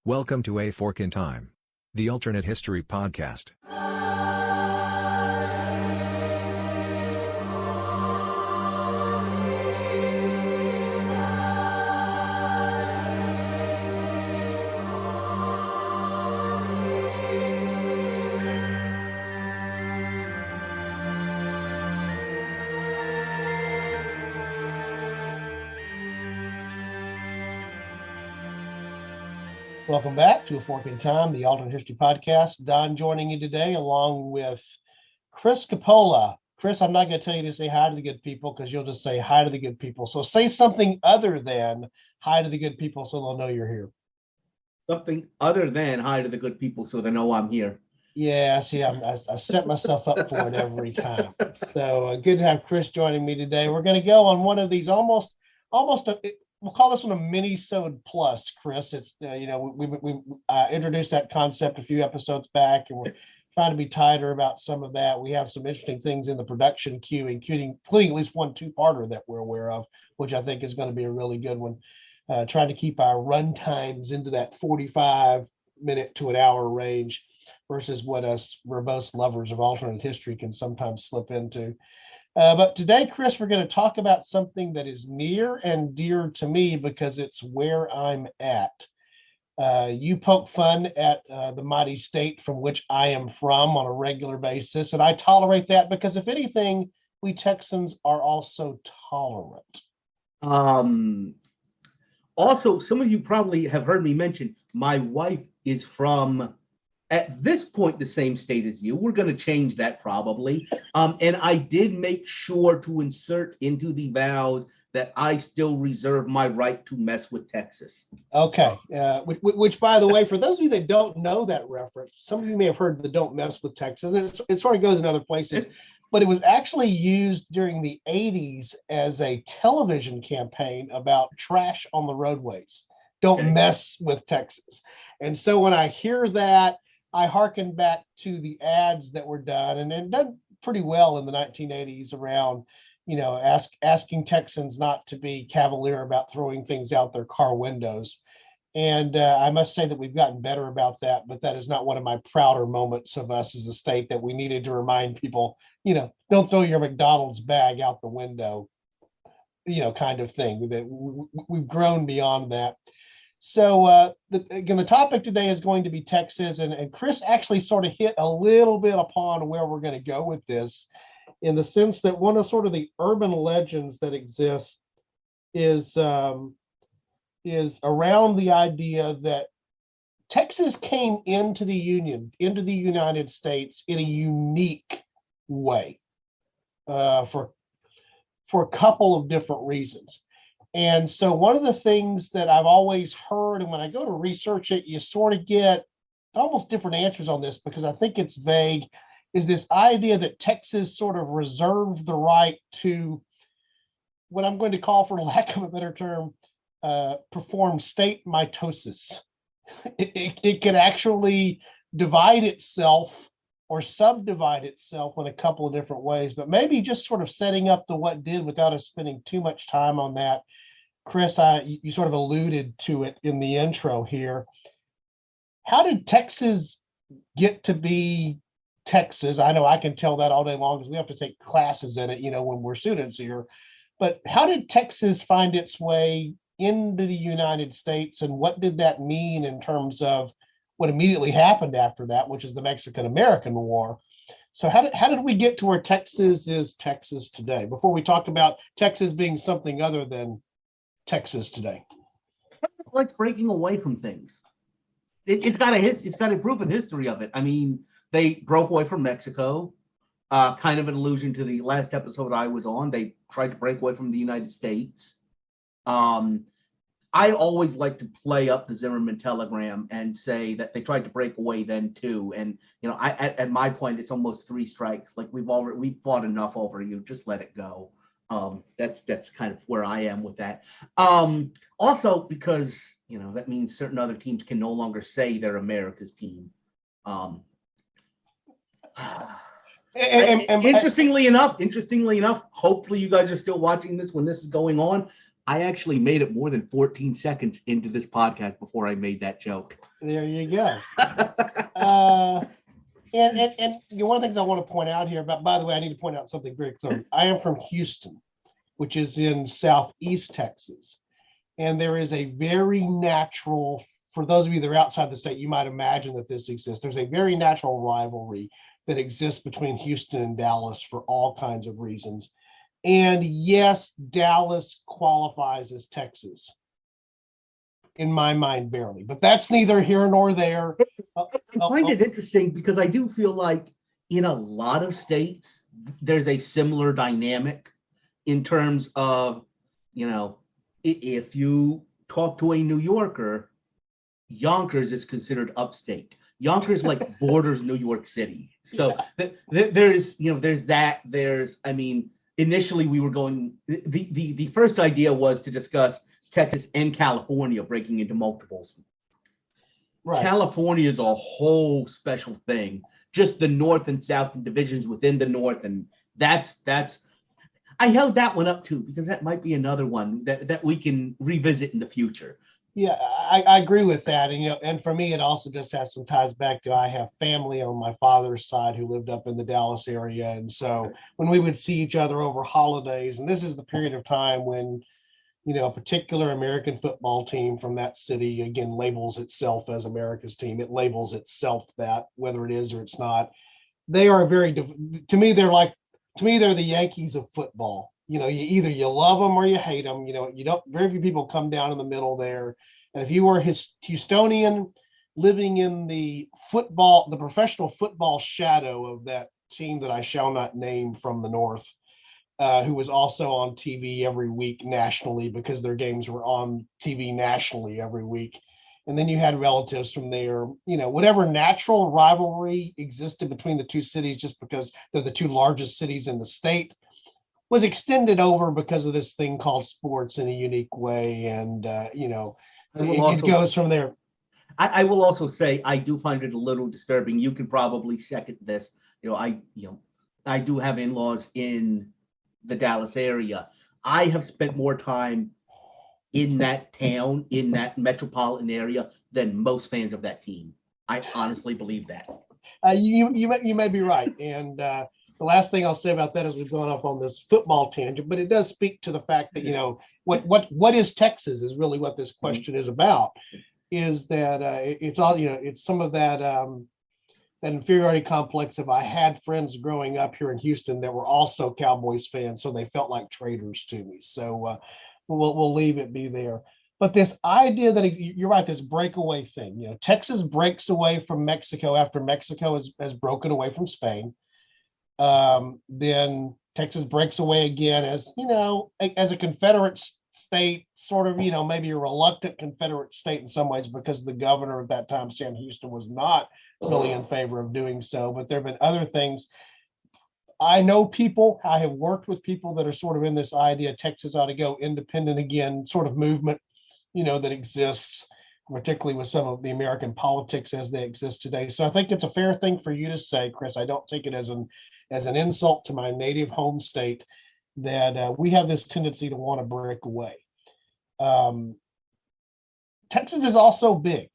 Welcome to A Fork in Time, the alternate history podcast. Welcome back to A Fork in Time, the alternate history podcast. Don joining you today along with Chris Capola. Chris, I'm not going to tell you to say hi to the good people because you'll just say hi to the good people. So say something other than hi to the good people so they'll know you're here. Something other than hi to the good people so they know I'm here. Yeah, see, I set myself up for it every time. So good to have Chris joining me today. We're going to go on one of these almost we'll call this one a mini-sode plus, Chris. It's, we introduced that concept a few episodes back, and we're trying to be tighter about some of that. We have some interesting things in the production queue, including at least one two-parter that we're aware of, which I think is going to be a really good one. Trying to keep our run times into that 45-minute to an hour range versus what us verbose lovers of alternate history can sometimes slip into. But today, Chris, we're going to talk about something that is near and dear to me because it's where I'm at. You poke fun at the mighty state from which I am from on a regular basis, and I tolerate that because, if anything, we Texans are also tolerant. Also, some of you probably have heard me mention my wife is from, at this point, the same state as you. We're going to change that probably. And I did make sure to insert into the vows that I still reserve my right to mess with Texas. Okay. Which, by the way, for those of you that don't know that reference, some of you may have heard the "don't mess with Texas." And it sort of goes in other places, but it was actually used during the 80s as a television campaign about trash on the roadways. Don't mess with Texas. And so when I hear that, I hearken back to the ads that were done and done pretty well in the 1980s around, asking Texans not to be cavalier about throwing things out their car windows. And I must say that we've gotten better about that, but that is not one of my prouder moments of us as a state that we needed to remind people, don't throw your McDonald's bag out the window, kind of thing. That we've grown beyond that. So again, the topic today is going to be Texas, and Chris actually sort of hit a little bit upon where we're going to go with this, in the sense that one of sort of the urban legends that exists is around the idea that Texas came into the United States in a unique way for a couple of different reasons. And so one of the things that I've always heard, and when I go to research it, you sort of get almost different answers on this because I think it's vague, is this idea that Texas sort of reserved the right to what I'm going to call, for lack of a better term, perform state mitosis. It can actually divide itself or subdivide itself in a couple of different ways, but maybe just sort of setting up the what did without us spending too much time on that. Chris, you sort of alluded to it in the intro here. How did Texas get to be Texas? I know I can tell that all day long because we have to take classes in it, when we're students here. But how did Texas find its way into the United States, and what did that mean in terms of what immediately happened after that, which is the Mexican-American War? So how did we get to where Texas is Texas today, before we talk about Texas being something other than Texas today? Like breaking away from things. It's got a proven history of it. I mean, they broke away from Mexico, kind of an allusion to the last episode I was on. They tried to break away from the United States. I always like to play up the Zimmerman telegram and say that they tried to break away then too. And at my point, it's almost three strikes. Like we've fought enough over you. Just let it go. That's kind of where I am with that. Also because that means certain other teams can no longer say they're America's team. Interestingly enough, hopefully you guys are still watching this when this is going on. I actually made it more than 14 seconds into this podcast before I made that joke. There you go. And one of the things I want to point out here, but by the way, I need to point out something very clear. I am from Houston, which is in southeast Texas. And there is a very natural, for those of you that are outside the state, you might imagine that this exists. There's a very natural rivalry that exists between Houston and Dallas for all kinds of reasons. And yes, Dallas qualifies as Texas. In my mind, barely, but that's neither here nor there. I find it interesting because I do feel like in a lot of states, there's a similar dynamic in terms of, if you talk to a New Yorker, Yonkers is considered upstate. Yonkers like borders New York City. So there's initially we were going, the first idea was to discuss Texas and California breaking into multiples. Right. California is a whole special thing. Just the North and South and divisions within the North, and that's. I held that one up too because that might be another one that we can revisit in the future. Yeah, I agree with that, and for me, it also just has some ties back to I have family on my father's side who lived up in the Dallas area, and so when we would see each other over holidays, and this is the period of time when a particular American football team from that city, again, labels itself as America's team. It labels itself that, whether it is or it's not. They are to me, they're the Yankees of football. Either you love them or you hate them. Very few people come down in the middle there. And if you were Houstonian living in the professional football shadow of that team that I shall not name from the North, who was also on TV every week nationally because their games were on TV nationally every week. And then you had relatives from there, whatever natural rivalry existed between the two cities, just because they're the two largest cities in the state, was extended over because of this thing called sports in a unique way. And, it goes from there. I will also say, I do find it a little disturbing. You can probably second this. I do have in-laws in the Dallas area. I have spent more time in that town, in that metropolitan area, than most fans of that team. I honestly believe that. You may be right. And the last thing I'll say about that is we've gone off on this football tangent, but it does speak to the fact that, what is Texas is really what this question is about, is that it's all, it's some of that, that inferiority complex of I had friends growing up here in Houston that were also Cowboys fans, so they felt like traitors to me. So we'll leave it be there. But this idea that you're right, this breakaway thing, Texas breaks away from Mexico after Mexico has broken away from Spain. Then Texas breaks away again as a Confederate state, sort of, maybe a reluctant Confederate state in some ways because the governor at that time, Sam Houston, was not really in favor of doing so. But there have been other things. I have worked with people that are sort of in this idea Texas ought to go independent again, sort of movement, that exists, particularly with some of the American politics as they exist today. So I think it's a fair thing for you to say, Chris. I don't take it as an insult to my native home state that we have this tendency to want to break away. Texas is also big.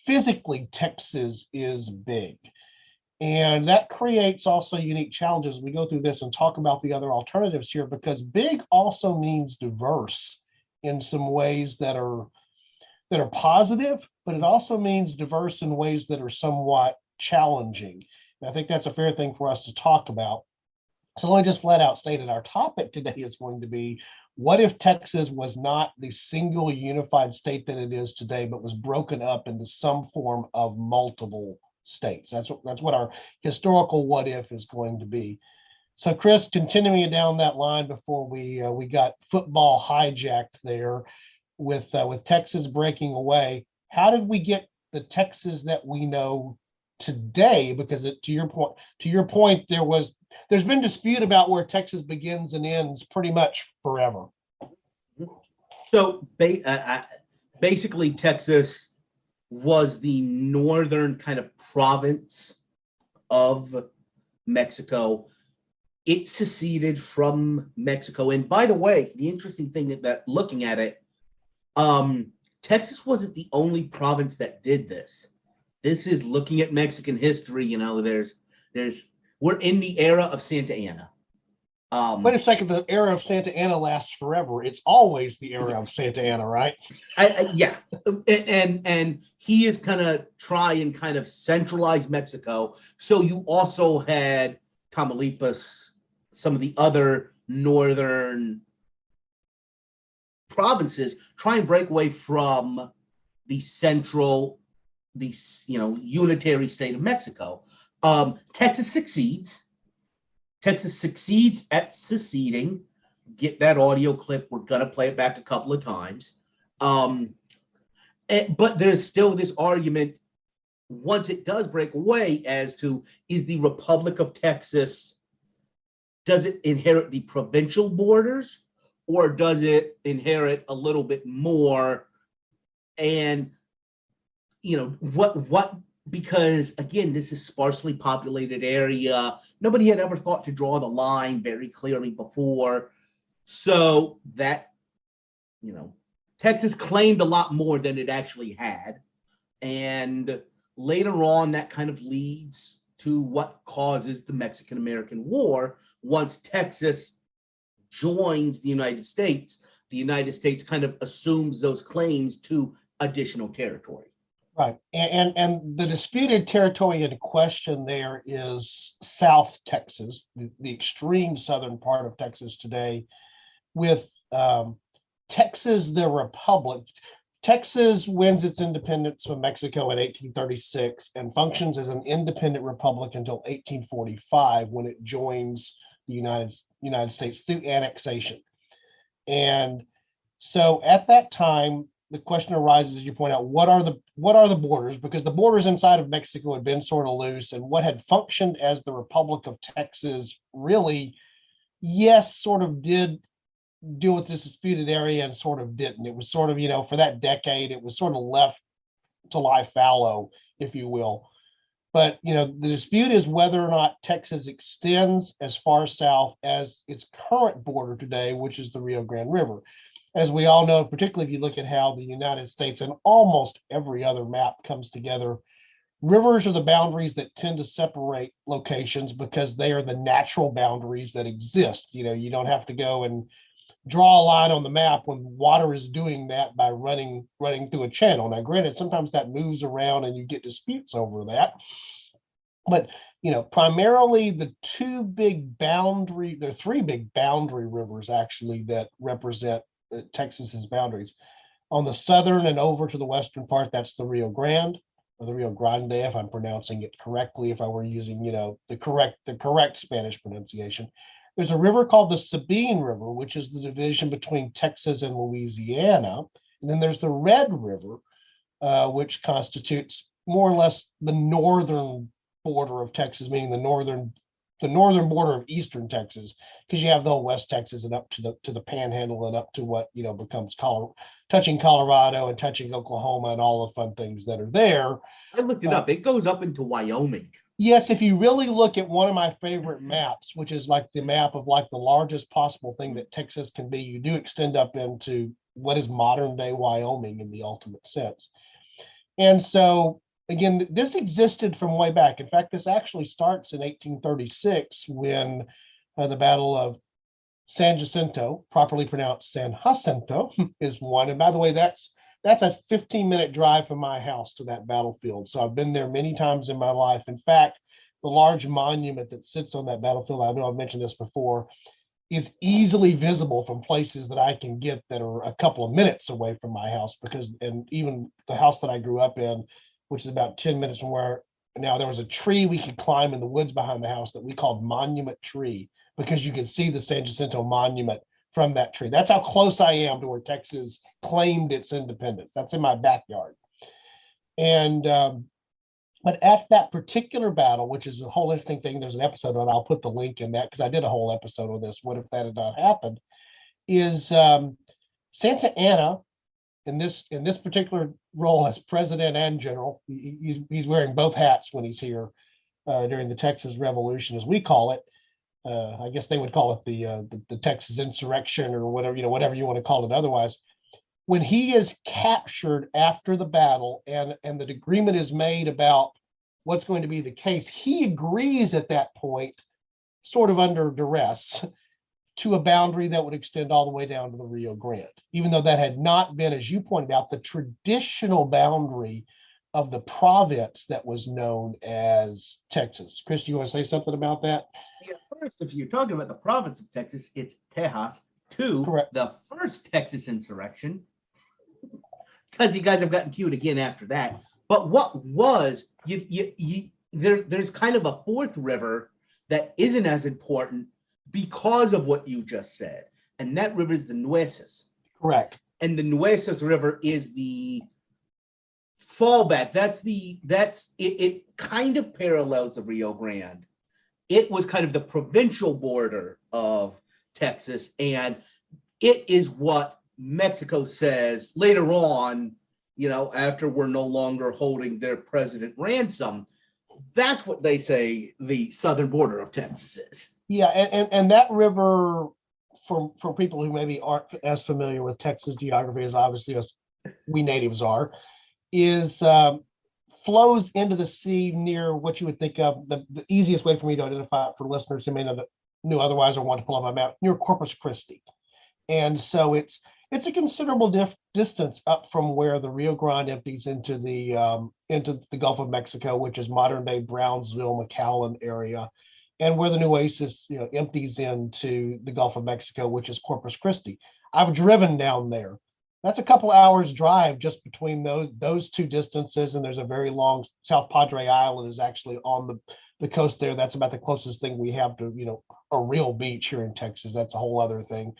Physically, Texas is big. And that creates also unique challenges. We go through this and talk about the other alternatives here, because big also means diverse in some ways that are positive, but it also means diverse in ways that are somewhat challenging. And I think that's a fair thing for us to talk about. So let me just flat out state that our topic today is going to be, what if Texas was not the single unified state that it is today, but was broken up into some form of multiple states? That's what our historical what if is going to be. So Chris, continuing down that line before we got football hijacked there with Texas breaking away, how did we get the Texas that we know today? Because to your point, there's been dispute about where Texas begins and ends pretty much forever. So basically, Texas was the northern kind of province of Mexico it seceded from Mexico. And by the way, the interesting thing that looking at it, Texas wasn't the only province that did this. This is looking at Mexican history. You know, we're in the era of Santa Anna. Wait a second, the era of Santa Anna lasts forever. It's always the era of Santa Anna, right? Yeah, and he is kind of try and kind of centralize Mexico. So you also had Tamaulipas, some of the other northern provinces try and break away from the unitary state of Mexico. Texas succeeds. Texas succeeds at seceding. Get that audio clip. We're going to play it back a couple of times. But there's still this argument once it does break away as to, is the Republic of Texas, does it inherit the provincial borders, or does it inherit a little bit more? And, you know, what because again, this is sparsely populated area. Nobody had ever thought to draw the line very clearly before. So that, you know, Texas claimed a lot more than it actually had. And later on, that kind of leads to what causes the Mexican-American War. Once Texas joins the United States kind of assumes those claims to additional territory. Right. And the disputed territory in question there is South Texas, the extreme southern part of Texas today, with Texas, the Republic. Texas wins its independence from Mexico in 1836 and functions as an independent republic until 1845, when it joins the United States through annexation. And so at that time, the question arises, as you point out, what are the borders? Because the borders inside of Mexico had been sort of loose, and what had functioned as the Republic of Texas really, yes, sort of did deal with this disputed area and sort of didn't. It was sort of, you know, for that decade, it was sort of left to lie fallow, if you will. But, you know, the dispute is whether or not Texas extends as far south as its current border today, which is the Rio Grande River. As we all know, particularly if you look at how the United States and almost every other map comes together, rivers are the boundaries that tend to separate locations because they are the natural boundaries that exist. You know, you don't have to go and draw a line on the map when water is doing that by running through a channel. Now, granted, sometimes that moves around and you get disputes over that. But, you know, primarily there are three big boundary rivers actually that represent Texas's boundaries. On the southern and over to the western part, that's the Rio Grande, or the Rio Grande, if I'm pronouncing it correctly, if I were using, you know, the correct Spanish pronunciation. There's a river called the Sabine River, which is the division between Texas and Louisiana. And then there's the Red River, which constitutes more or less the northern border of Texas, meaning the northern border of eastern Texas, because you have the whole West Texas and up to the Panhandle and up to what, you know, becomes touching Colorado and touching Oklahoma and all the fun things that are there. I looked it up. It goes up into Wyoming. Yes, if you really look at one of my favorite maps, which is like the map of like the largest possible thing that Texas can be, you do extend up into what is modern day Wyoming in the ultimate sense. And so, again, this existed from way back. In fact, this actually starts in 1836 when the Battle of San Jacinto, properly pronounced San Jacinto, is won. And by the way, that's a 15-minute drive from my house to that battlefield. So I've been there many times in my life. In fact, the large monument that sits on that battlefield, I know I've mentioned this before, is easily visible from places that I can get that are a couple of minutes away from my house, because, and even the house that I grew up in, which is about 10 minutes from where now, there was a tree we could climb in the woods behind the house that we called Monument Tree, because you could see the San Jacinto Monument from that tree. That's how close I am to where Texas claimed its independence. That's in my backyard. And but at that particular battle, which is a whole interesting thing, there's an episode on, I'll put the link in that because I did a whole episode on this, what if that had not happened, is Santa Anna, in this particular role as president and general, he's wearing both hats when he's here during the Texas Revolution, as we call it. I guess they would call it the Texas insurrection or whatever, whatever you want to call it otherwise. When he is captured after the battle and the agreement is made about what's going to be the case, he agrees at that point, sort of under duress, to a boundary that would extend all the way down to the Rio Grande, even though that had not been, as you pointed out, the traditional boundary of the province that was known as Texas. Chris, do you want to say something about that? Yeah, first, if you're talking about the province of Texas, it's Tejas. Two, Correct. the first Texas insurrection, because you guys have gotten cute again after that. But what was there's kind of a fourth river that isn't as important because of what you just said, and that river is the Nueces. Correct. And the Nueces River is the fallback. It kind of parallels the Rio Grande. It was kind of the provincial border of Texas, and it is what Mexico says later on, after we're no longer holding their president ransom. That's what they say the southern border of Texas is. Yeah, and that river, for people who maybe aren't as familiar with Texas geography as obviously as we natives are, is flows into the sea near what you would think of, the easiest way for me to identify it for listeners who may not know otherwise or want to pull up my map, near Corpus Christi. And so it's a considerable distance up from where the Rio Grande empties into the Gulf of Mexico, which is modern day Brownsville, McAllen area, and where the Nueces empties into the Gulf of Mexico, which is Corpus Christi. I've driven down there. That's a couple hours drive just between those two distances, and there's a very long South Padre Island is actually on the coast there. That's about the closest thing we have to a real beach here in Texas. That's a whole other thing.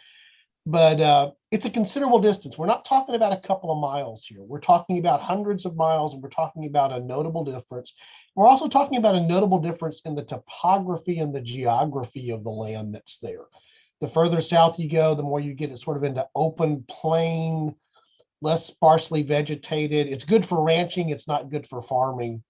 But it's a considerable distance. We're not talking about a couple of miles here. We're talking about hundreds of miles, and we're talking about a notable difference. We're also talking about a notable difference in the topography and the geography of the land that's there. The further south you go, the more you get it sort of into open plain, less sparsely vegetated. It's good for ranching. It's not good for farming,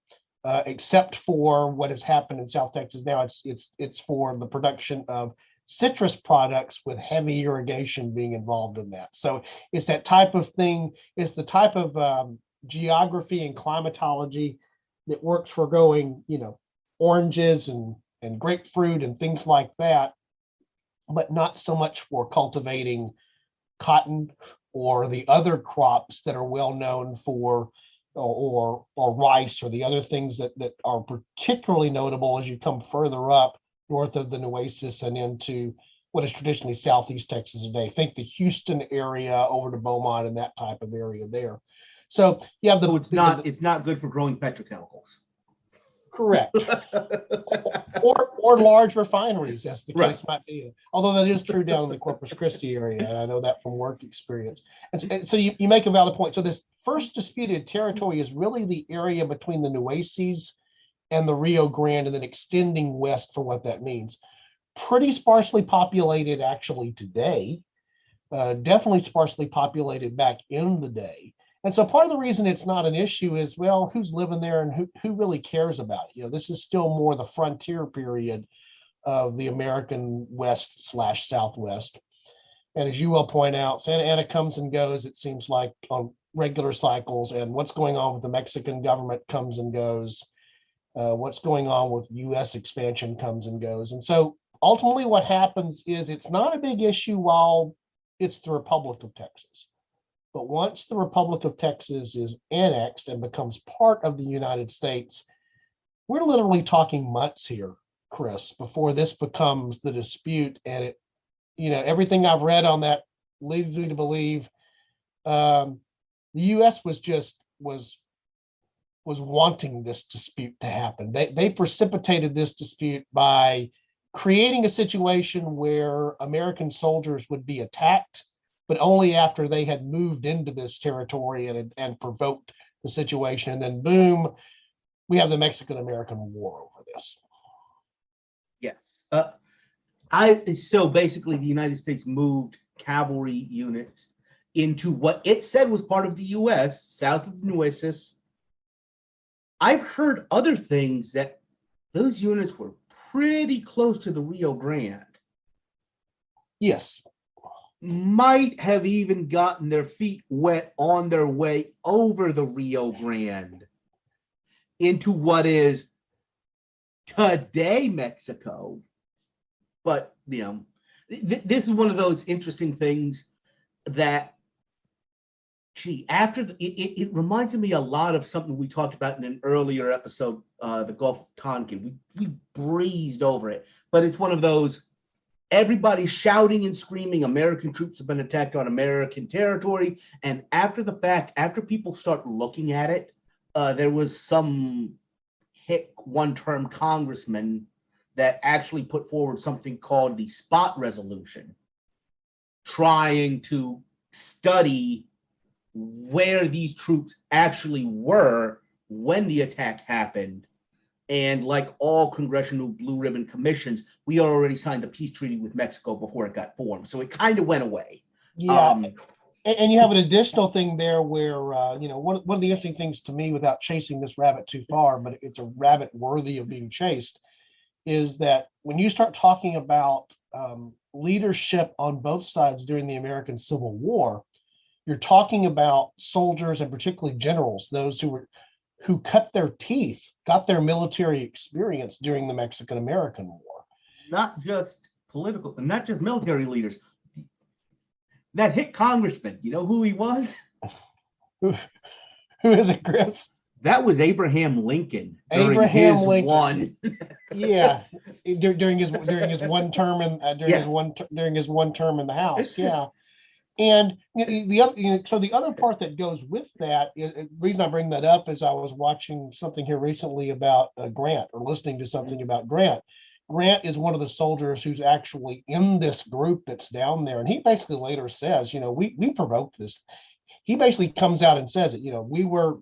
except for what has happened in South Texas now. It's for the production of citrus products with heavy irrigation being involved in that. So it's that type of thing. It's the type of geography and climatology that works for growing, oranges and grapefruit and things like that, but not so much for cultivating cotton or the other crops that are well known for, or rice, or the other things that are particularly notable as you come further up north of the Nueces and into what is traditionally Southeast Texas today. Think the Houston area over to Beaumont and that type of area there. So you have it's not good for growing petrochemicals. Correct. or large refineries, as the case might be. Although that is true down in the Corpus Christi area, and I know that from work experience. And so you make a valid point. So this first disputed territory is really the area between the Nueces and the Rio Grande, and then extending west for what that means. Pretty sparsely populated actually today, definitely sparsely populated back in the day. And so part of the reason it's not an issue is, well, who's living there and who really cares about it? This is still more the frontier period of the American West/Southwest. And as you will point out, Santa Ana comes and goes, it seems like, on regular cycles, and what's going on with the Mexican government comes and goes. What's going on with U.S. expansion comes and goes. And so ultimately what happens is it's not a big issue while it's the Republic of Texas. But once the Republic of Texas is annexed and becomes part of the United States, we're literally talking months here, Chris, before this becomes the dispute. And it, everything I've read on that leads me to believe the U.S. was wanting this dispute to happen. They precipitated this dispute by creating a situation where American soldiers would be attacked, but only after they had moved into this territory and provoked the situation. And then boom, we have the Mexican-American War over this. Yes. So basically the United States moved cavalry units into what it said was part of the U.S., south of the Nueces. I've heard other things that those units were pretty close to the Rio Grande, Yes. might have even gotten their feet wet on their way over the Rio Grande into what is today Mexico. But, this is one of those interesting things that, after it reminded me a lot of something we talked about in an earlier episode, the Gulf of Tonkin. We breezed over it, but it's one of those, everybody's shouting and screaming, American troops have been attacked on American territory. And after the fact, after people start looking at it, there was some hick one-term congressman that actually put forward something called the spot resolution, trying to study where these troops actually were when the attack happened. And like all congressional blue ribbon commissions, we already signed the peace treaty with Mexico before it got formed. So it kind of went away. Yeah. And you have an additional thing there where, one of the interesting things to me, without chasing this rabbit too far, but it's a rabbit worthy of being chased, is that when you start talking about leadership on both sides during the American Civil War, you're talking about soldiers, and particularly generals, those who cut their teeth, got their military experience during the Mexican-American War. Not just political, and not just military leaders. That hit congressman, you know who he was? Who is it, Chris? That was Abraham Lincoln. Abraham Lincoln. One. Yeah, during his one term during his one term in the House. Yeah. And the other part that goes with that, the reason I bring that up is I was watching something here recently about Grant, or listening to something about Grant. Grant is one of the soldiers who's actually in this group that's down there, and he basically later says, we provoked this. He basically comes out and says it. We were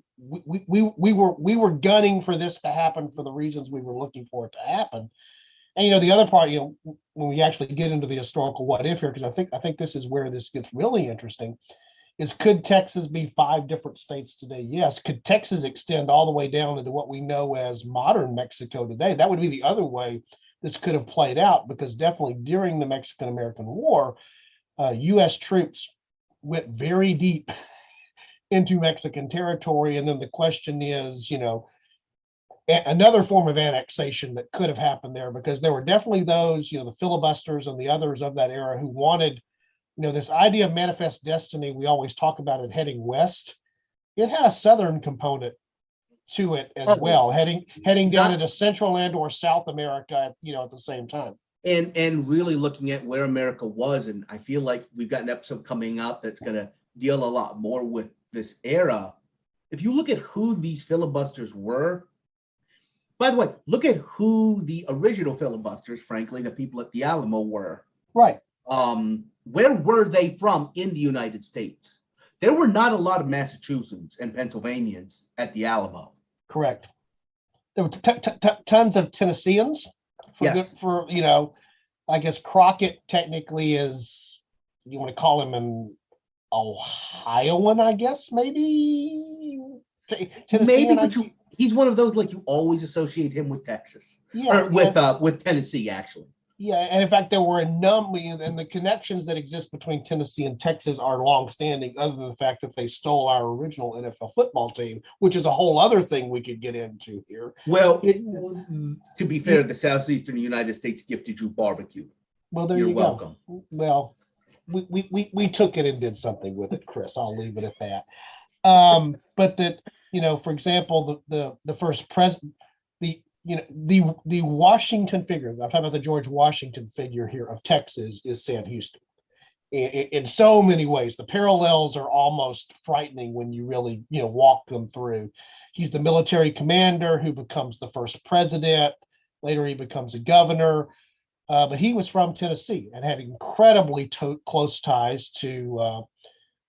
gunning for this to happen for the reasons we were looking for it to happen. And the other part, when we actually get into the historical what if here, because I think this is where this gets really interesting, is could Texas be 5 different states today? Yes. Could Texas extend all the way down into what we know as modern Mexico today? That would be the other way this could have played out, because definitely during the Mexican-American War, U.S. troops went very deep into Mexican territory. And then the question is, another form of annexation that could have happened there, because there were definitely those, the filibusters and the others of that era who wanted, this idea of manifest destiny. We always talk about it heading west. It had a southern component to it as well, heading down into Central and or South America, at the same time. And really looking at where America was. And I feel like we've got an episode coming up that's going to deal a lot more with this era. If you look at who these filibusters were, by the way, look at who the original filibusters, frankly, the people at the Alamo were. Right. Where were they from in the United States? There were not a lot of Massachusetts and Pennsylvanians at the Alamo. Correct. There were tons of Tennesseans. Yes. I guess Crockett technically is, you want to call him an Ohioan, I guess, maybe. Maybe, but he's one of those, like, you always associate him with Texas, or with Tennessee, actually. Yeah, and in fact, there were a number, and the connections that exist between Tennessee and Texas are longstanding, other than the fact that they stole our original NFL football team, which is a whole other thing we could get into here. Well, to be fair, the Southeastern United States gifted you barbecue. Well, there You're you welcome. Go. Well, we took it and did something with it, Chris. I'll leave it at that. But that, for example, the first president, the Washington figure, I'm talking about the George Washington figure here of Texas, is Sam Houston. In so many ways, the parallels are almost frightening when you really, walk them through. He's the military commander who becomes the first president. Later, he becomes a governor. But he was from Tennessee and had incredibly close ties to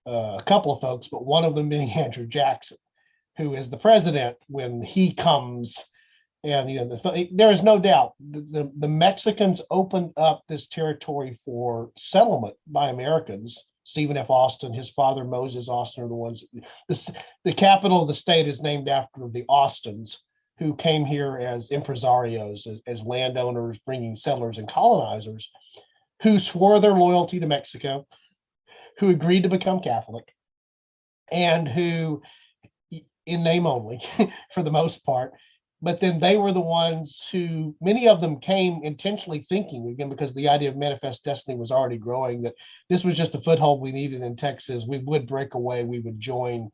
a couple of folks, but one of them being Andrew Jackson, who is the president when he comes. And there is no doubt the Mexicans opened up this territory for settlement by Americans. Stephen F. Austin, his father Moses Austin, are the ones. The capital of the state is named after the Austins, who came here as impresarios, as landowners, bringing settlers and colonizers, who swore their loyalty to Mexico, who agreed to become Catholic, and who, in name only, for the most part, but then they were the ones who, many of them came intentionally thinking, again, because the idea of manifest destiny was already growing, that this was just the foothold we needed in Texas. We would break away, we would join.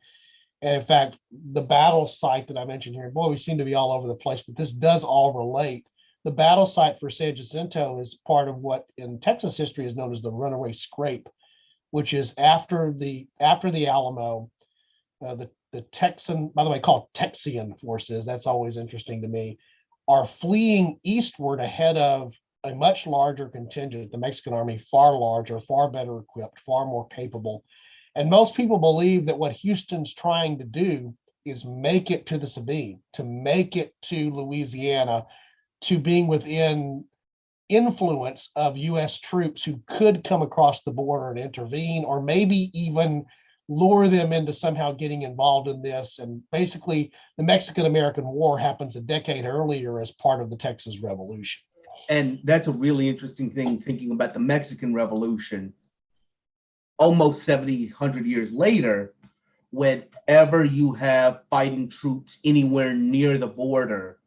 And in fact, the battle site that I mentioned here, boy, we seem to be all over the place, but this does all relate. The battle site for San Jacinto is part of what in Texas history is known as the Runaway Scrape, which is after the Alamo, the Texan, by the way, called Texian forces, that's always interesting to me, are fleeing eastward ahead of a much larger contingent, the Mexican army, far larger, far better equipped, far more capable. And most people believe that what Houston's trying to do is make it to the Sabine, to make it to Louisiana, to being within influence of US troops who could come across the border and intervene, or maybe even lure them into somehow getting involved in this. And basically, the Mexican-American War happens a decade earlier as part of the Texas Revolution. And that's a really interesting thing, thinking about the Mexican Revolution. Almost 70, 100 years later, whenever you have fighting troops anywhere near the border,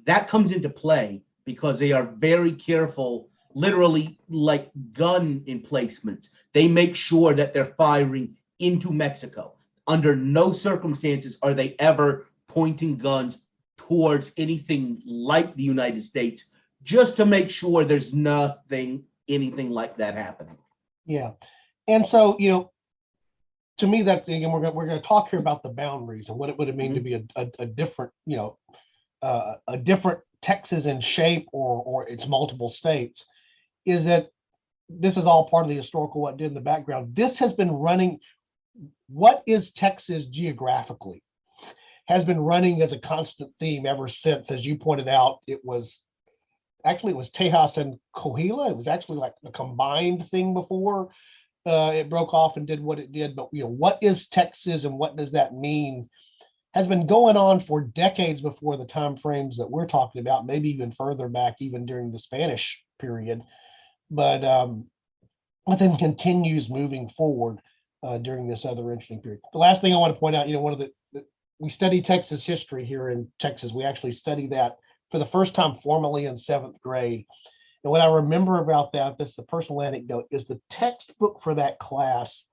that comes into play because they are very careful, literally like gun emplacements. They make sure that they're firing into Mexico. Under no circumstances are they ever pointing guns towards anything like the United States, just to make sure there's anything like that happening. Yeah. And so, to me, that again, we're going to talk here about the boundaries and what it would mean to be a different, a different Texas in shape or its multiple states, is that this is all part of the historical what did in the background. This has been running. What is Texas geographically has been running as a constant theme ever since, as you pointed out. It was Tejas and Coahuila. It was actually like a combined thing before it broke off and did what it did. But what is Texas and what does that mean has been going on for decades before the time frames that we're talking about, maybe even further back, even during the Spanish period. But then continues moving forward during this other interesting period. The last thing I want to point out, one of we study Texas history here in Texas. We actually study that for the first time formally in 7th grade. And what I remember about that, this is a personal anecdote, is the textbook for that class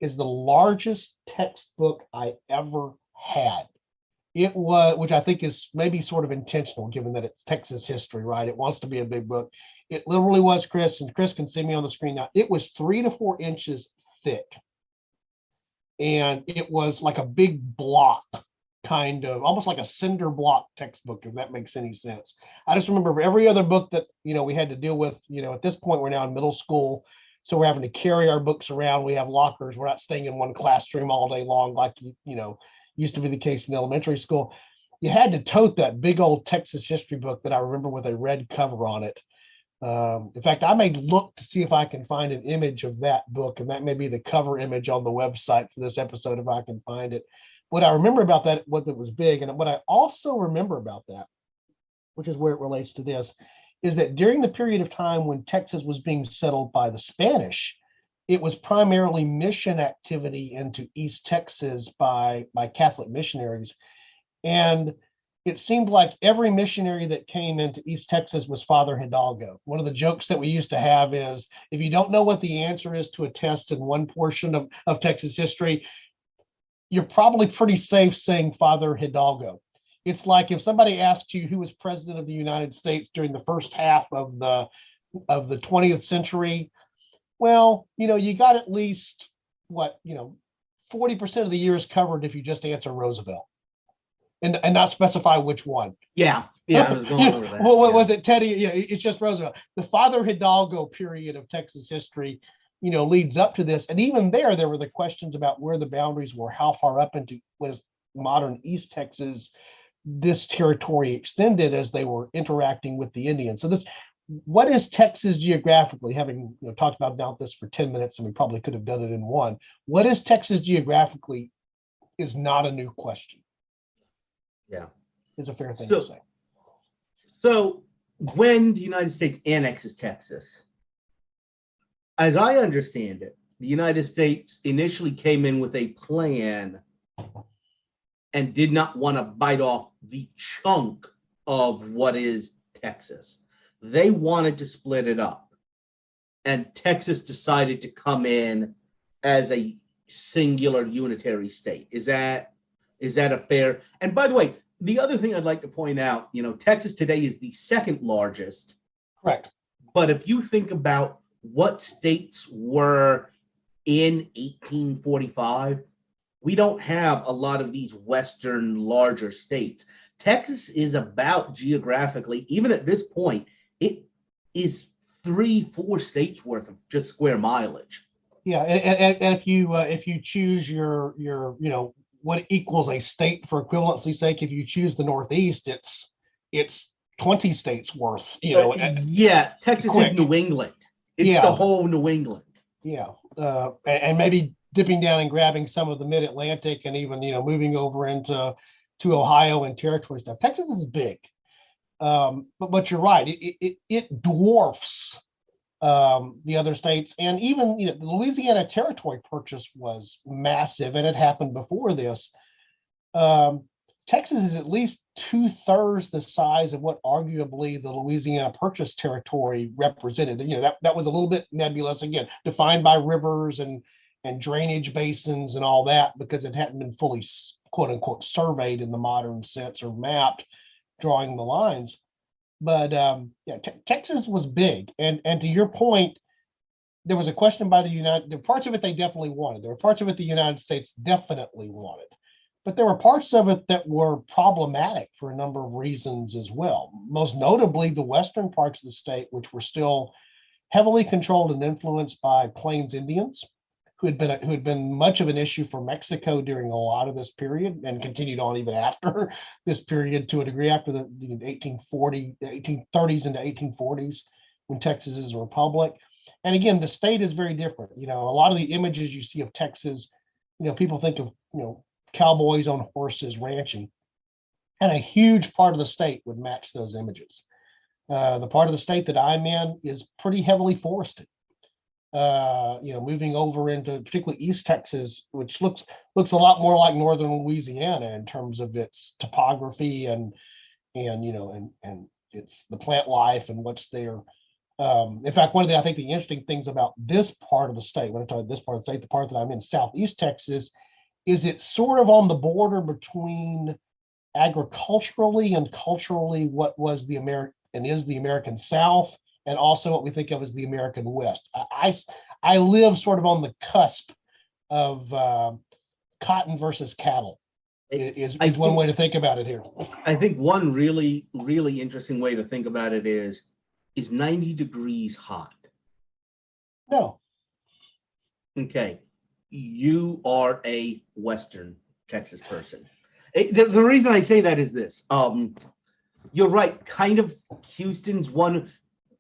is the largest textbook I ever had. It was, which I think is maybe sort of intentional, given that it's Texas history, right? It wants to be a big book. It literally was, Chris, and Chris can see me on the screen now. It was 3 to 4 inches thick. And it was like a big block, kind of almost like a cinder block textbook, if that makes any sense. I just remember every other book that we had to deal with. At this point we're now in middle school, so we're having to carry our books around. We have lockers. We're not staying in one classroom all day long like used to be the case in elementary school. You had to tote that big old Texas history book that I remember with a red cover on it. In fact, I may look to see if I can find an image of that book, and that may be the cover image on the website for this episode if I can find it. What I remember about that was it was big, and what I also remember about that, which is where it relates to this, is that during the period of time when Texas was being settled by the Spanish, it was primarily mission activity into East Texas by Catholic missionaries. And it seemed like every missionary that came into East Texas was Father Hidalgo. One of the jokes that we used to have is, if you don't know what the answer is to a test in one portion of Texas history, you're probably pretty safe saying Father Hidalgo. It's like if somebody asked you who was president of the United States during the first half of the 20th century, well, you got at least 40% of the years covered if you just answer Roosevelt and not specify which one. Yeah, I was going over that. What was it, Teddy? Yeah, it's just Roosevelt. The Father Hidalgo period of Texas history, leads up to this. And even there were the questions about where the boundaries were, how far up into was modern East Texas this territory extended as they were interacting with the Indians. So what is Texas geographically? Having talked about this for 10 minutes, and we probably could have done it in one. What is Texas geographically is not a new question. Yeah. is a fair thing to So, say. so when the United States annexes Texas, as I understand it, the United States initially came in with a plan and did not want to bite off the chunk of what is Texas. They wanted to split it up. And Texas decided to come in as a singular unitary state. Is that a fair? And by the way, the other thing I'd like to point out, Texas today is the second largest. Correct. But if you think about what states were in 1845, we don't have a lot of these Western larger states. Texas is about geographically, even at this point, it is 3-4 states worth of just square mileage. Yeah, and if you choose your what equals a state for equivalency's sake, if you choose the Northeast, it's 20 states worth. Yeah, Texas quick. is New England. It's the whole New England. Yeah, and maybe dipping down and grabbing some of the Mid-Atlantic, and even moving over into Ohio and territory stuff. Texas is big, but you're right. It dwarfs the other states, and even the Louisiana Territory purchase was massive, and it happened before this. Texas is at least 2/3 the size of what arguably the Louisiana Purchase territory represented. That was a little bit nebulous, again, defined by rivers and drainage basins and all that, because it hadn't been fully quote unquote surveyed in the modern sense, or mapped, drawing the lines. But Texas was big, and to your point, there was a question by there were parts of it they definitely wanted. There were parts of it the United States definitely wanted, but there were parts of it that were problematic for a number of reasons as well. Most notably, the western parts of the state, which were still heavily controlled and influenced by Plains Indians, who had been much of an issue for Mexico during a lot of this period, and continued on even after this period to a degree, after the 1830s into 1840s, when Texas is a republic. And again, the state is very different. A lot of the images you see of Texas, people think of cowboys on horses ranching, and a huge part of the state would match those images. The part of the state that I'm in is pretty heavily forested. Moving over into particularly East Texas, which looks a lot more like northern Louisiana in terms of its topography and it's the plant life and what's there. In fact, one of the interesting things about this part of the state, when I talk about this part of the state, the part that I'm in, Southeast Texas, is it's sort of on the border between agriculturally and culturally what was the American South, and also what we think of as the American West. I live sort of on the cusp of cotton versus cattle. Is one way to think about it here. I think one really, really interesting way to think about it is 90 degrees hot? No. Okay. You are a Western Texas person. The reason I say that is this. You're right. Kind of Houston's one.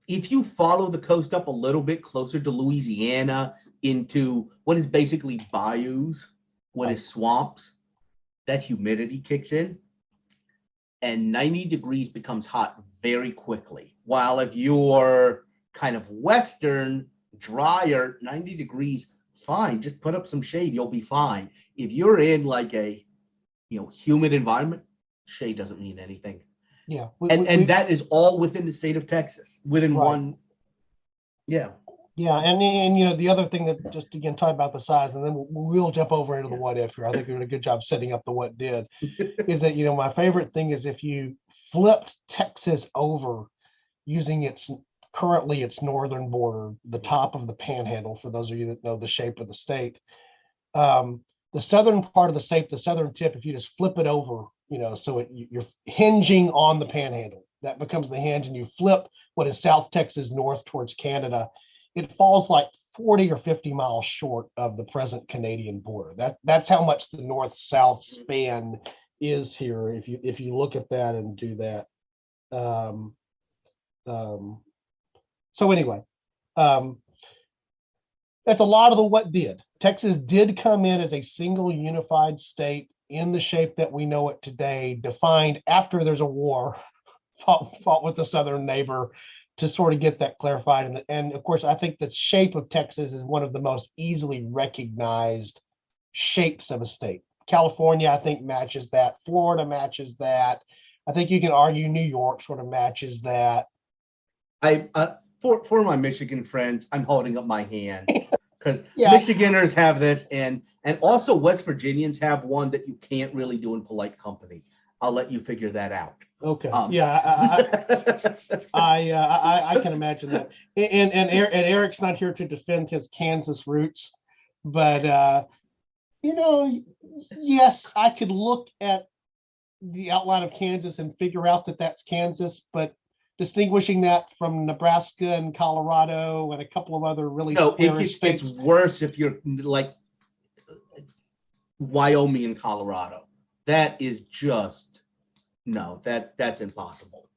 If you follow the coast up a little bit closer to Louisiana into what is basically bayous, what is swamps, that humidity kicks in, and 90 degrees becomes hot very quickly. While if you're kind of Western, drier, 90 degrees, fine, just put up some shade, you'll be fine. If you're in like a humid environment, shade doesn't mean anything. Yeah. And that is all within the state of Texas, within one. Yeah. Yeah. And the other thing that, just again, talk about the size, and then we'll jump over into the what if here. I think we did a good job setting up the what did, is that, my favorite thing is if you flipped Texas over using currently its northern border, the top of the panhandle, for those of you that know the shape of the state, the southern part of the state, the southern tip, if you just flip it over, so you're hinging on the panhandle, that becomes the hinge, and you flip what is South Texas north towards Canada, it falls like 40 or 50 miles short of the present Canadian border. That's how much the north-south span is here, if you look at that and do that. So anyway, that's a lot of the what did. Texas did come in as a single unified state in the shape that we know it today, defined after there's a war, fought with the southern neighbor to sort of get that clarified. And of course, I think the shape of Texas is one of the most easily recognized shapes of a state. California, I think, matches that. Florida matches that. I think you can argue New York sort of matches that. For my Michigan friends, I'm holding up my hand because Yeah. Michiganders have this, and also West Virginians have one that you can't really do in polite company. I'll let you figure that out. Okay. I can imagine that. And Eric's not here to defend his Kansas roots, but yes, I could look at the outline of Kansas and figure out that that's Kansas, but distinguishing that from Nebraska and Colorado and a couple of other really squarish states. It's worse if you're like Wyoming and Colorado. That is just that's impossible.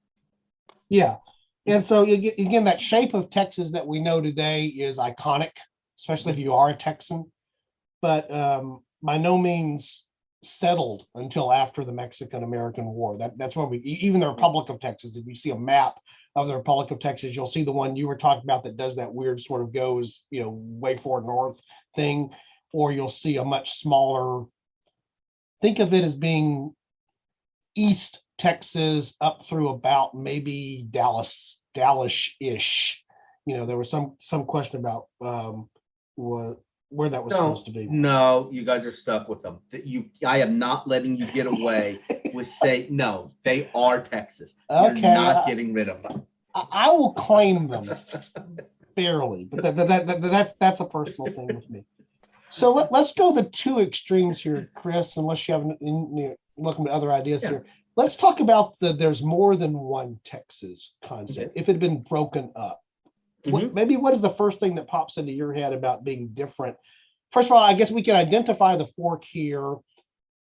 Yeah. And so again, that shape of Texas that we know today is iconic, especially if you are a Texan, but by no means settled until after the Mexican-American War. That's when even the Republic of Texas, if you see a map of the Republic of Texas, you'll see the one you were talking about that does that weird sort of goes, way forward north thing, or you'll see a much smaller, think of it as being East Texas up through about maybe Dallas-ish. There was some question about where that was supposed to be. No, you guys are stuck with them. I am not letting you get away with saying no. They are Texas. Okay, you're not getting rid of them. I will claim them barely, but that's a personal thing with me. So let's go the two extremes here, Chris. Unless you have looking at other ideas here, let's talk about there's more than one Texas concept. If it had been broken up. What is the first thing that pops into your head about being different? First of all, I guess we can identify the fork here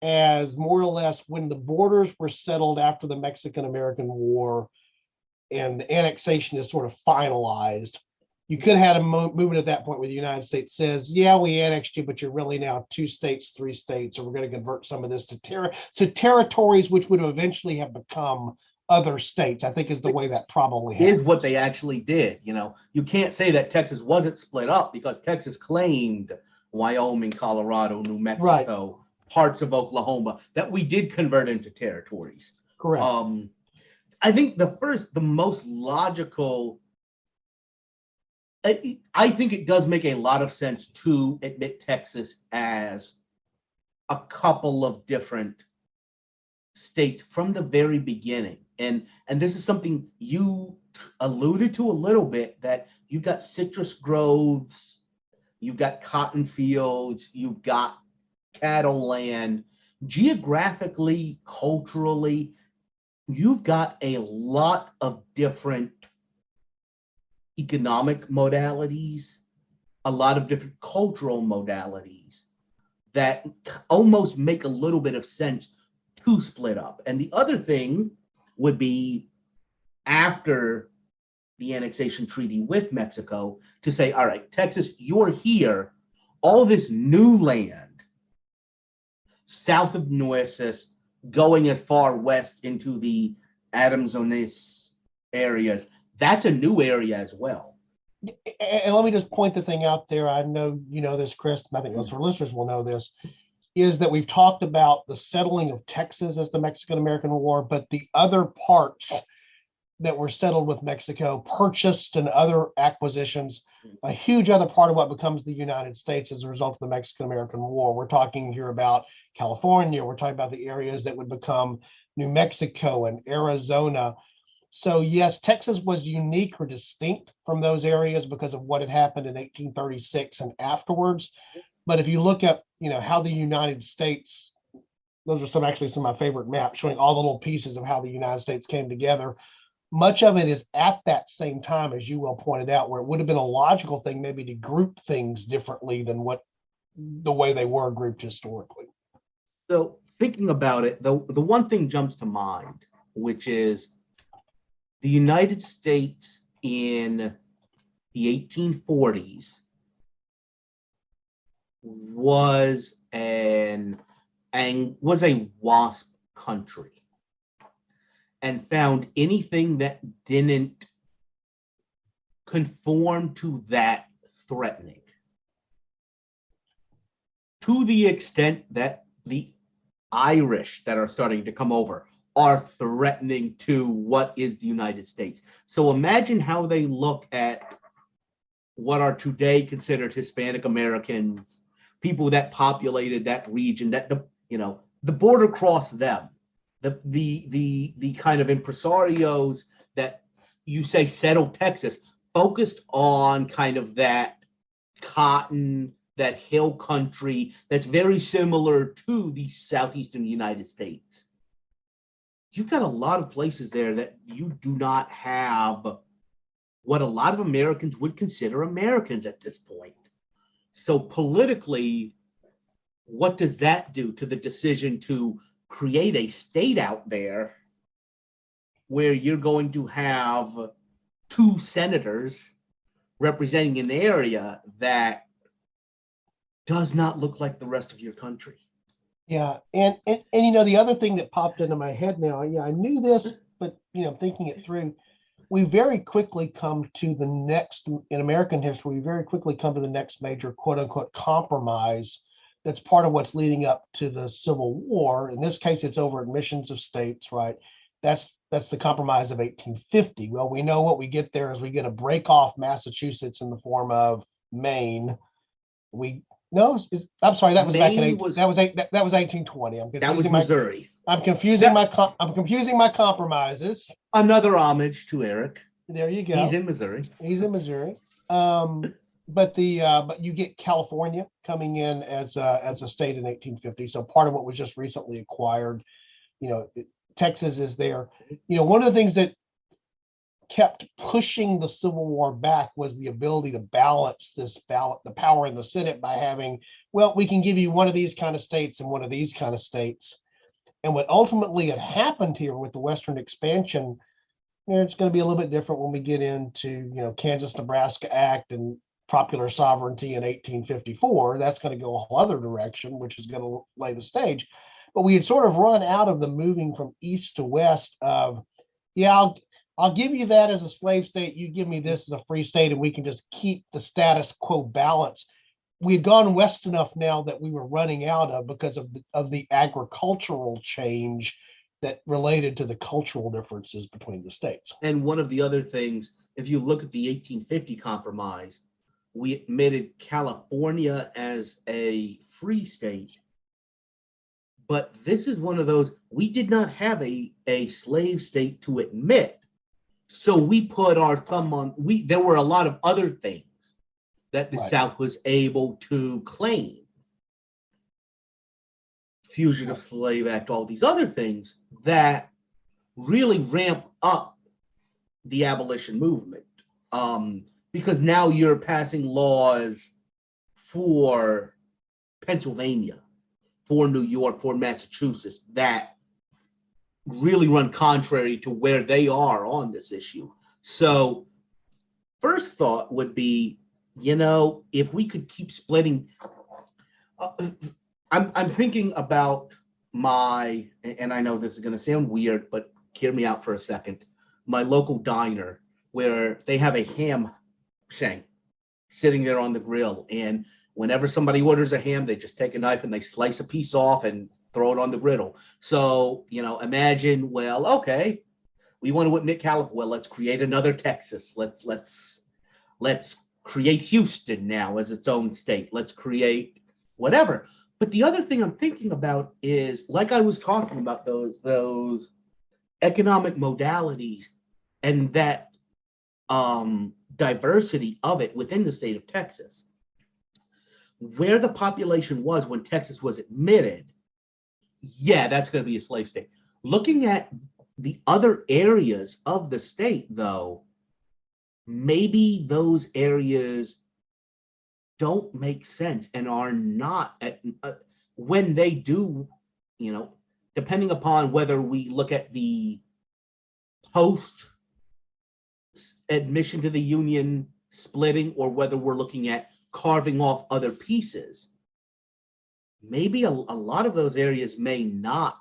as more or less when the borders were settled after the Mexican-American War and the annexation is sort of finalized. You could have had a movement at that point where the United States says, yeah, we annexed you, but you're really now 2 states, 3 states, or we're going to convert some of this to territories which would eventually have become other states. I think is the way that probably happened. Is what they actually did. You can't say that Texas wasn't split up because Texas claimed Wyoming, Colorado, New Mexico, parts of Oklahoma that we did convert into territories. Correct. I think the most logical, I think it does make a lot of sense to admit Texas as a couple of different states from the very beginning. And this is something you alluded to a little bit, that you've got citrus groves, you've got cotton fields, you've got cattle land. Geographically, culturally, you've got a lot of different economic modalities, a lot of different cultural modalities that almost make a little bit of sense to split up. And the other thing would be, after the annexation treaty with Mexico, to say, all right, Texas, you're here, all this new land south of Nueces, going as far west into the Amazonas areas, that's a new area as well. And let me just point the thing out there. I know you know this, Chris. I think most of our listeners will know this. Is that we've talked about the settling of Texas as the Mexican-American War, but the other parts that were settled with Mexico, purchased and other acquisitions, a huge other part of what becomes the United States as a result of the Mexican-American War. We're talking here about California. We're talking about the areas that would become New Mexico and Arizona. So yes, Texas was unique or distinct from those areas because of what had happened in 1836 and afterwards. But if you look at, how the United States, those are some of my favorite maps showing all the little pieces of how the United States came together. Much of it is at that same time, as you well pointed out, where it would have been a logical thing maybe to group things differently than the way they were grouped historically. So thinking about it, the one thing jumps to mind, which is the United States in the 1840s was an and was a WASP country and found anything that didn't conform to that threatening, to the extent that the Irish that are starting to come over are threatening to what is the United States. So imagine how they look at what are today considered Hispanic Americans, people that populated that region, that the border crossed them, the kind of impresarios that you say settled Texas, focused on kind of that cotton, that hill country that's very similar to the southeastern United States. You've got a lot of places there that you do not have what a lot of Americans would consider Americans at this point. So politically, what does that do to the decision to create a state out there where you're going to have 2 senators representing an area that does not look like the rest of your country? Yeah, and the other thing that popped into my head now, I knew this, but thinking it through, we very quickly come to the next, in American history, we very quickly come to the next major quote unquote compromise that's part of what's leading up to the Civil War. In this case, it's over admissions of states, right? That's the Compromise of 1850. Well, we know what we get there is we get a break off Massachusetts in the form of Maine. I'm sorry, that was back in that was 1820. That was Missouri. I'm confusing my compromises. Another homage to Eric. There you go. He's in Missouri. But you get California coming in as a state in 1850. So part of what was just recently acquired, Texas is there. One of the things that kept pushing the Civil War back was the ability to balance the power in the Senate by having, well, we can give you one of these kind of states and one of these kind of states. And what ultimately had happened here with the Western expansion, it's going to be a little bit different when we get into, Kansas-Nebraska Act and popular sovereignty in 1854. That's going to go a whole other direction, which is going to lay the stage. But we had sort of run out of the moving from east to west of, I'll give you that as a slave state. You give me this as a free state, and we can just keep the status quo balance. We had gone west enough now that we were running out of because of the agricultural change that related to the cultural differences between the states. And one of the other things, if you look at the 1850 compromise, we admitted California as a free state. But this is one of those, we did not have a slave state to admit. So we put our thumb on, there were a lot of other things that the South was able to claim. Fugitive Slave Act, all these other things that really ramp up the abolition movement. Because now you're passing laws for Pennsylvania, for New York, for Massachusetts that really run contrary to where they are on this issue. So first thought would be, if we could keep splitting, I'm thinking about and I know this is going to sound weird, but hear me out for a second, my local diner where they have a ham shank sitting there on the grill. And whenever somebody orders a ham, they just take a knife and they slice a piece off and throw it on the griddle. So, imagine, well, okay, we want to admit California. Well, let's create another Texas. Let's create Houston now as its own state. Let's create whatever. But the other thing I'm thinking about is, like I was talking about, those economic modalities and that diversity of it within the state of Texas. Where the population was when Texas was admitted, that's going to be a slave state. Looking at the other areas of the state, though, maybe those areas don't make sense and are not when they do, depending upon whether we look at the post admission to the Union splitting or whether we're looking at carving off other pieces. maybe a lot of those areas may not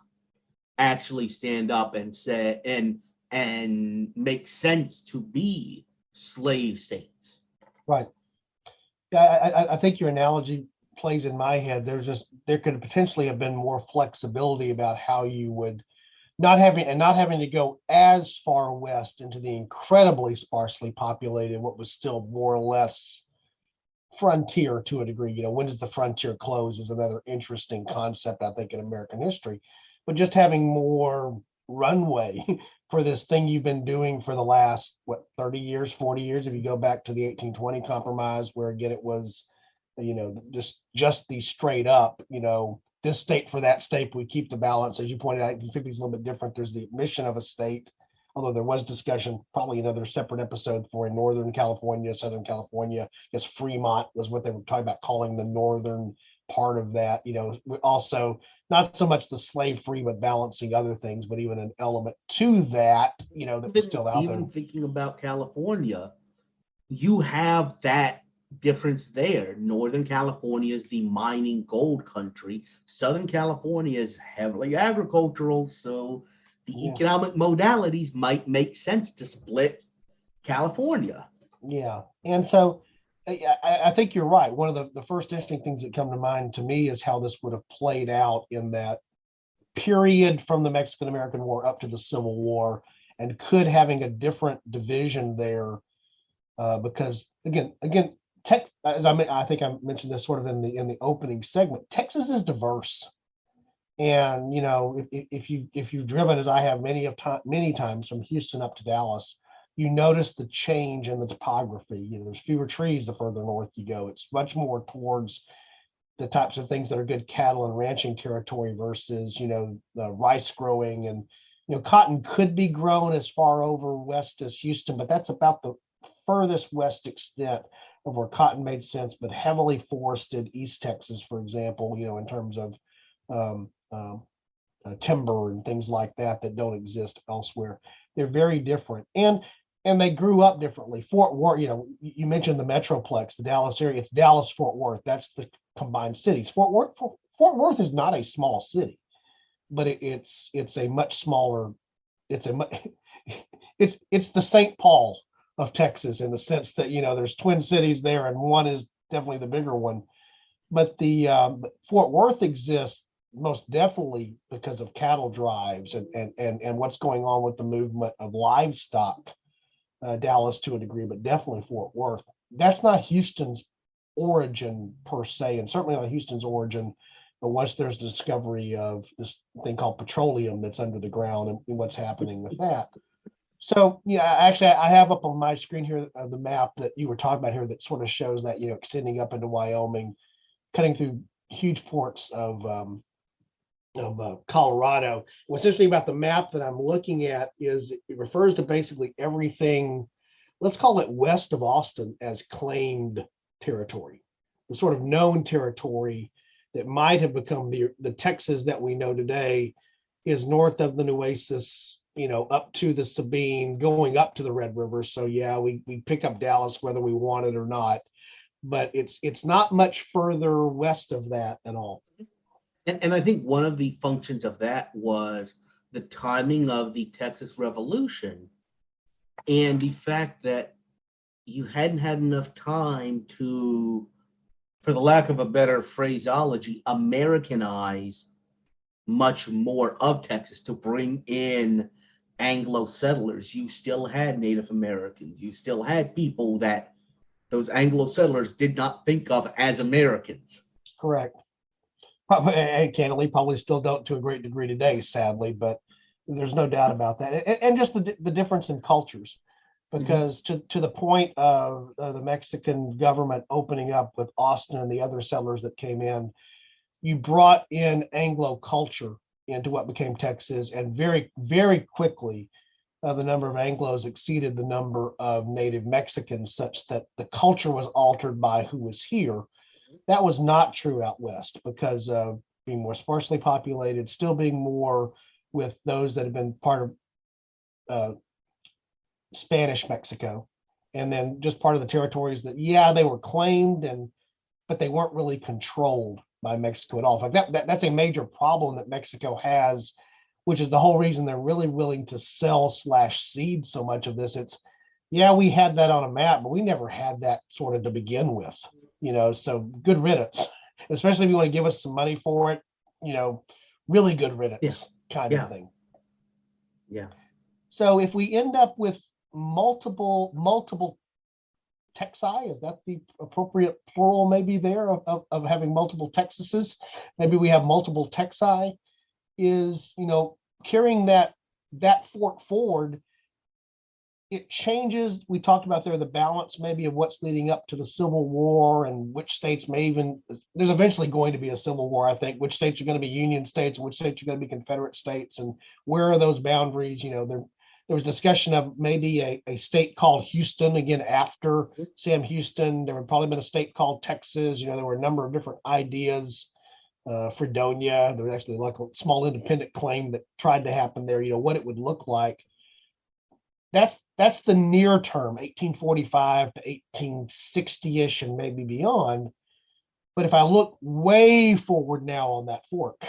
actually stand up and say and make sense to be slave states. Right. Yeah, I think your analogy plays in my head. There could potentially have been more flexibility about how you would not having to go as far west into the incredibly sparsely populated, what was still more or less frontier to a degree. When does the frontier close is another interesting concept, I think, in American history. But just having more runway for this thing you've been doing for the last, 30 years, 40 years, if you go back to the 1820 compromise, where again it was, just the straight up, this state for that state, we keep the balance. As you pointed out, 1850 is a little bit different. There's the admission of a state, although there was discussion, probably another separate episode for in Northern California, Southern California. Yes, Fremont was what they were talking about calling the northern part of that. Also not so much the slave free, but balancing other things, but even an element to that, that's still out there. Even thinking about California, you have that difference there. Northern California is the mining gold country. Southern California is heavily agricultural, so the economic modalities might make sense to split California. Yeah. And so I think you're right. One of the first interesting things that come to mind to me is how this would have played out in that period from the Mexican-American War up to the Civil War, and could having a different division there, because again, as I think I mentioned this sort of in the opening segment, Texas is diverse. And if you've driven, as I have many times, from Houston up to Dallas, you notice the change in the topography. There's fewer trees the further north you go. It's much more towards the types of things that are good cattle and ranching territory versus the rice growing. And cotton could be grown as far over west as Houston, but that's about the furthest west extent of where cotton made sense. But heavily forested East Texas, for example, in terms of timber and things like that don't exist elsewhere. They're very different, and they grew up differently. Fort Worth, you mentioned the Metroplex, the Dallas area. It's Dallas, Fort Worth. That's the combined cities. Fort Worth is not a small city, but it's a much smaller. It's the St. Paul of Texas, in the sense that there's twin cities there, and one is definitely the bigger one. But the Fort Worth exists most definitely because of cattle drives and what's going on with the movement of livestock. Dallas to a degree, but definitely Fort Worth. That's not Houston's origin per se, and certainly not Houston's origin, but once there's the discovery of this thing called petroleum that's under the ground and what's happening with that. So actually I have up on my screen here the map that you were talking about here that sort of shows that, extending up into Wyoming, cutting through huge ports of Colorado. What's interesting about the map that I'm looking at is it refers to basically everything, let's call it west of Austin, as claimed territory, the sort of known territory that might have become the Texas that we know today is north of the Nueces, up to the Sabine, going up to the Red River. So we pick up Dallas whether we want it or not, but it's not much further west of that at all. And I think one of the functions of that was the timing of the Texas Revolution and the fact that you hadn't had enough time to, for the lack of a better phraseology, Americanize much more of Texas to bring in Anglo settlers. You still had Native Americans. You still had people that those Anglo settlers did not think of as Americans. Correct. And candidly, probably still don't to a great degree today, sadly, but there's no doubt about that. And just the difference in cultures, because to the point of the Mexican government opening up with Austin and the other settlers that came in, you brought in Anglo culture into what became Texas, and very, very quickly, the number of Anglos exceeded the number of native Mexicans, such that the culture was altered by who was here. That was not true out west because of being more sparsely populated, still being more with those that have been part of Spanish Mexico, and then just part of the territories that, they were claimed, but they weren't really controlled by Mexico at all. In fact, that's a major problem that Mexico has, which is the whole reason they're really willing to sell / cede so much of this. It's, yeah, we had that on a map, but we never had that sort of to begin with, so good riddance, especially if you want to give us some money for it, really good riddance kind of thing. Yeah. So if we end up with multiple texi, is that the appropriate plural maybe there of having multiple Texases? Maybe we have multiple texi, is, carrying that fork forward. It changes. We talked about there the balance maybe of what's leading up to the Civil War and which states may even, there's eventually going to be a Civil War, I think, which states are going to be Union states and which states are going to be Confederate states, and where are those boundaries? There was discussion of maybe a state called Houston, again, after Sam Houston. There would probably been a state called Texas. There were a number of different ideas. Fredonia, there was actually like a small independent claim that tried to happen there, what it would look like. That's the near term, 1845 to 1860-ish and maybe beyond. But if I look way forward now on that fork,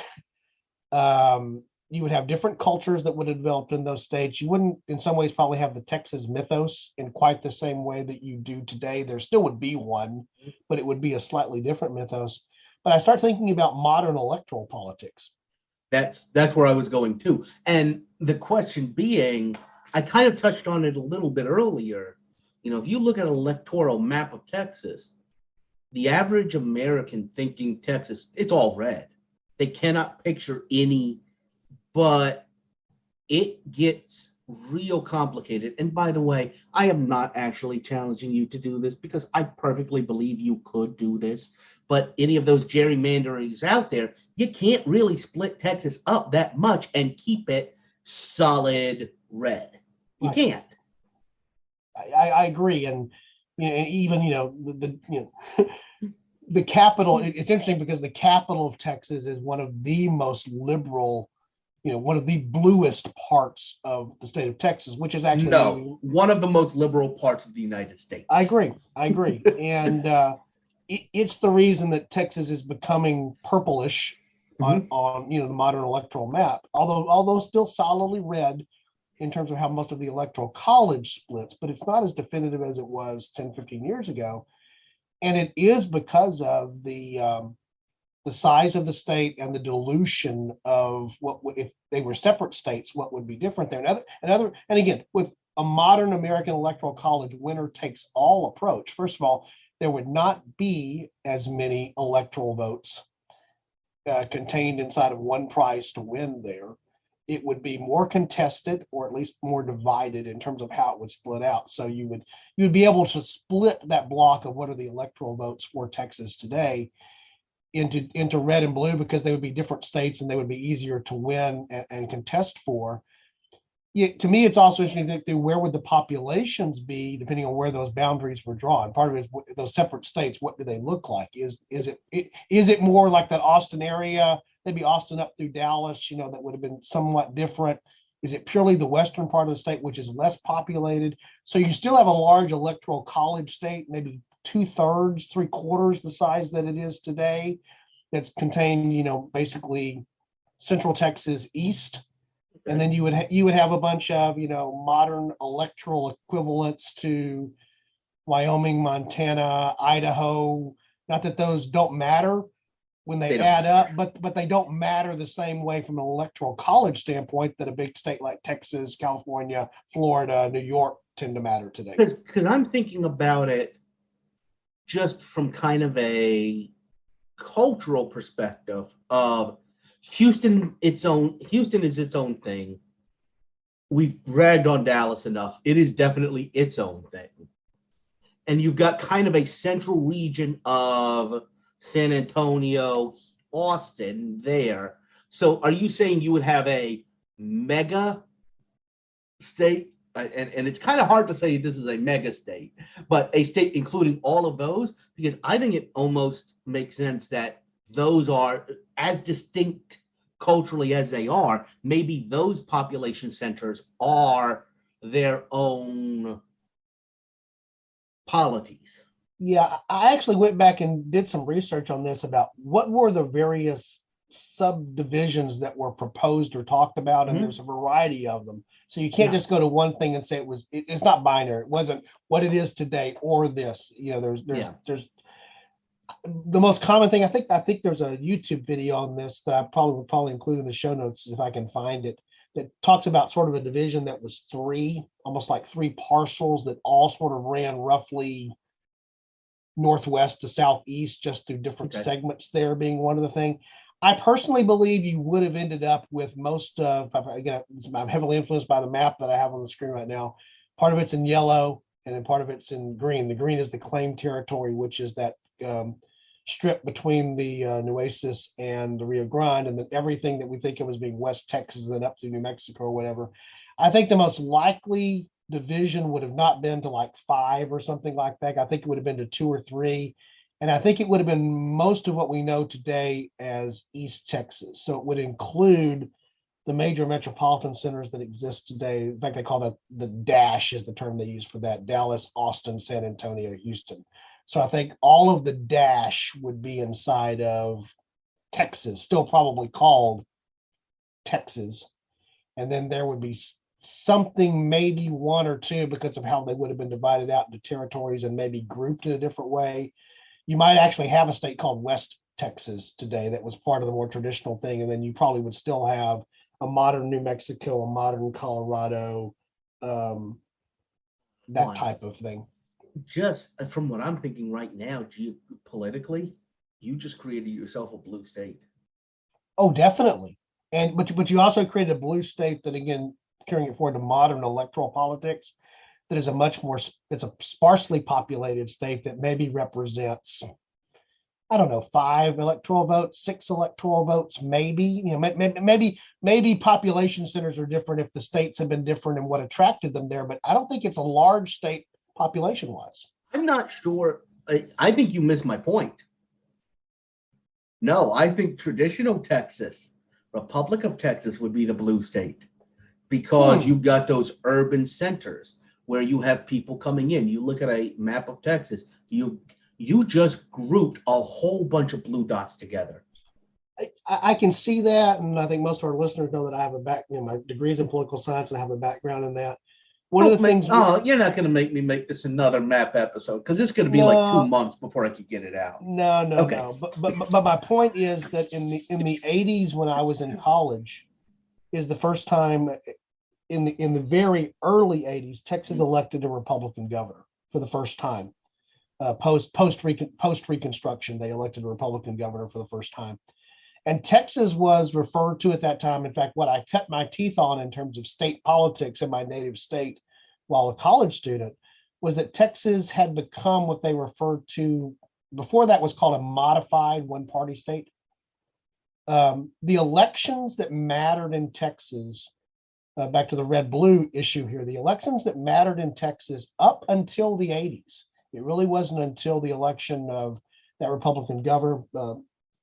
you would have different cultures that would have developed in those states. You wouldn't, in some ways, probably have the Texas mythos in quite the same way that you do today. There still would be one, but it would be a slightly different mythos. But I start thinking about modern electoral politics. That's where I was going too. And the question being, I kind of touched on it a little bit earlier. If you look at an electoral map of Texas, the average American thinking Texas, it's all red. They cannot picture any, but it gets real complicated. And by the way, I am not actually challenging you to do this because I perfectly believe you could do this. But any of those gerrymanderings out there, you can't really split Texas up that much and keep it solid red. You can't. I agree, and even the capital. It's interesting because the capital of Texas is one of the most liberal, one of the bluest parts of the state of Texas, which is actually one of the most liberal parts of the United States. I agree, and it's the reason that Texas is becoming purplish on the modern electoral map, although still solidly red in terms of how most of the electoral college splits, but it's not as definitive as it was 10, 15 years ago. And it is because of the size of the state and the dilution of what if they were separate states, what would be different there. And again, with a modern American electoral college winner takes all approach, first of all, there would not be as many electoral votes contained inside of one prize to win there. It would be more contested, or at least more divided in terms of how it would split out. So you would be able to split that block of what are the electoral votes for Texas today into red and blue, because they would be different states and they would be easier to win and contest for. To me, it's also interesting to think where would the populations be depending on where those boundaries were drawn. Part of it is those separate states. What do they look like? Is it more like that Austin area? Maybe Austin up through Dallas, that would have been somewhat different. Is it purely the western part of the state, which is less populated? So you still have a large electoral college state, maybe 2/3, 3/4 the size that it is today, that's contained, basically Central Texas East. And then you would have a bunch of, modern electoral equivalents to Wyoming, Montana, Idaho. Not that those don't matter when they add up, but they don't matter the same way from an electoral college standpoint that a big state like Texas, California, Florida, New York tend to matter today. Because I'm thinking about it just from kind of a cultural perspective of Houston is its own thing. We've dragged on Dallas enough. It is definitely its own thing. And you've got kind of a central region of San Antonio, Austin there. So are you saying you would have a mega state? And it's kind of hard to say this is a mega state, but a state including all of those, because I think it almost makes sense that those are as distinct culturally as they are. Maybe those population centers are their own polities. Yeah, I actually went back and did some research on this about what were the various subdivisions that were proposed or talked about, and Mhm. there's a variety of them. So you can't Yeah. just go to one thing and say it's not binary. It wasn't what it is today or this. You know, Yeah. there's the most common thing. I think there's a YouTube video on this that I probably will probably include in the show notes if I can find it, that talks about sort of a division that was three, almost like three parcels that all sort of ran roughly northwest to southeast, just through different Okay. segments there being one of the thing. I personally believe you would have ended up with most of, again, I'm heavily influenced by the map that I have on the screen right now. Part of it's in yellow and then part of it's in green. The green is the claimed territory, which is that strip between the Nueces and the Rio Grande, and then everything that we think of as being West Texas and then up to New Mexico or whatever. I think the most likely division would have not been to like five or something like that. I think it would have been to two or three. And I think it would have been most of what we know today as East Texas. So it would include the major metropolitan centers that exist today. In fact, they call that the dash is the term they use for that: Dallas, Austin, San Antonio, Houston. So I think all of the dash would be inside of Texas, still probably called Texas. And then there would be something, maybe one or two, because of how they would have been divided out into territories and maybe grouped in a different way. You might actually have a state called West Texas today that was part of the more traditional thing. And then you probably would still have a modern New Mexico, a modern Colorado, that One. type of thing. Just from what I'm thinking right now, geopolitically, you just created yourself a blue state. Oh, definitely. And but you also created a blue state that, again, carrying it forward to modern electoral politics, that is a much more, it's a sparsely populated state that maybe represents, I don't know, 5 electoral votes, 6 electoral votes, maybe. You know, maybe population centers are different if the states have been different and what attracted them there, but I don't think it's a large state population wise. I'm not sure. I think you missed my point. No, I think traditional Texas, Republic of Texas, would be the blue state because you've got those urban centers where you have people coming in. You look at a map of Texas, you just grouped a whole bunch of blue dots together. I can see that, and I think most of our listeners know that I have my degrees in political science, and I have a background in that. One of the things. You're not going to make me make this another map episode because it's going to be like 2 months before I could get it out. No. But my point is that in the 80s, when I was in college, is the first time in the very early 80s, Texas elected a Republican governor for the first time. Post Reconstruction, they elected a Republican governor for the first time. And Texas was referred to at that time. In fact, what I cut my teeth on in terms of state politics in my native state while a college student was that Texas had become what they referred to before that was called a modified one-party state. The elections that mattered in Texas, back to the red-blue issue here, the elections that mattered in Texas up until the 80s, it really wasn't until the election of that Republican governor,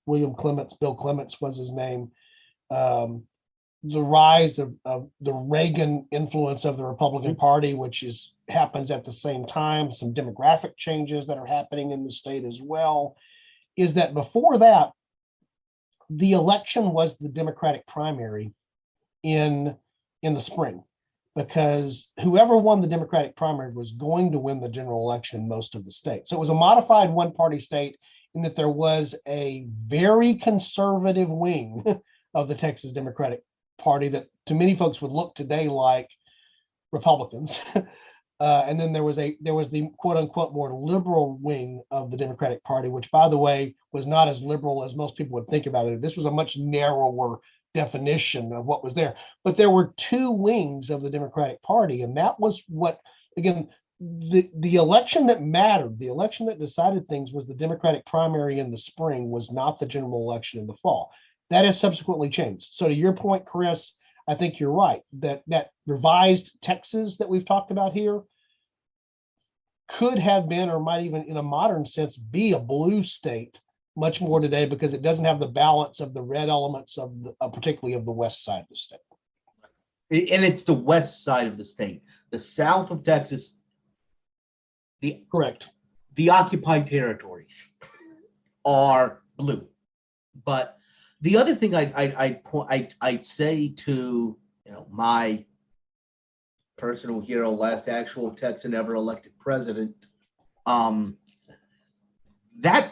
Bill Clements was his name, the rise of the Reagan influence of the Republican Party, which happens at the same time, some demographic changes that are happening in the state as well, is that before that, the election was the Democratic primary in the spring, because whoever won the Democratic primary was going to win the general election in most of the states. So it was a modified one-party state in that there was a very conservative wing of the Texas Democratic Party that to many folks would look today like Republicans. And then there was the quote unquote more liberal wing of the Democratic Party, which, by the way, was not as liberal as most people would think about it. This was a much narrower definition of what was there. But there were two wings of the Democratic Party, and that was what, again, the election that mattered, the election that decided things was the Democratic primary in the spring, was not the general election in the fall. That has subsequently changed. So to your point, Chris, I think you're right, that revised Texas that we've talked about here could have been, or might even in a modern sense, be a blue state much more today, because it doesn't have the balance of the red elements of particularly of the west side of the state. And it's the west side of the state. The south of Texas, Correct. the occupied territories are blue. But the other thing I'd say to my personal hero, last actual Texan ever elected president, that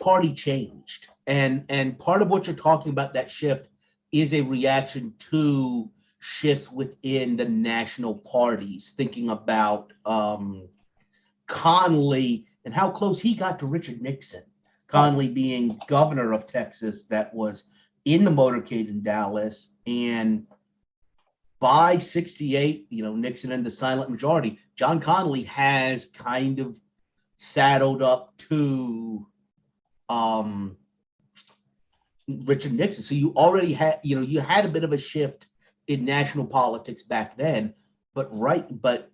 party changed, and part of what you're talking about, that shift, is a reaction to shifts within the national parties, thinking about Connally and how close he got to Richard Nixon. Connally being governor of Texas, that was in the motorcade in Dallas, and by 68, Nixon and the silent majority, John Connally has kind of saddled up to Richard Nixon. So you already had, you had a bit of a shift in national politics back then, but the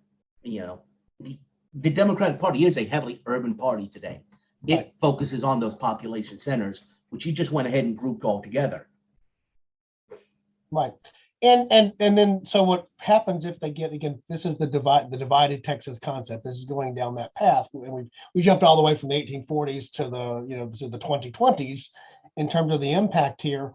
Democratic Party is a heavily urban party today. It focuses on those population centers, which you just went ahead and grouped all together. Right. And then so what happens if they get, again, this is the divided Texas concept. This is going down that path, and we jumped all the way from the 1840s to the 2020s in terms of the impact here.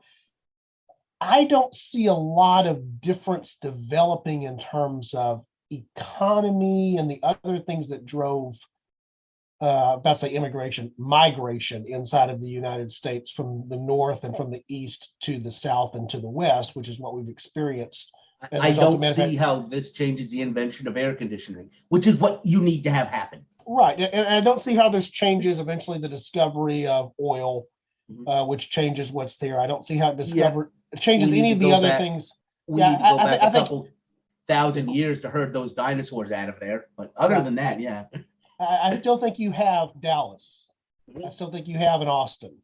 I don't see a lot of difference developing in terms of economy and the other things that drove migration inside of the United States from the north and from the east to the south and to the west, which is what we've experienced. I don't see how this changes the invention of air conditioning, which is what you need to have happen. Right, and I don't see how this changes eventually the discovery of oil, which changes what's there. I don't see how it changes any of the other things. We need to go back a couple thousand years to herd those dinosaurs out of there, but other than that, yeah. I still think you have Dallas. I still think you have an Austin.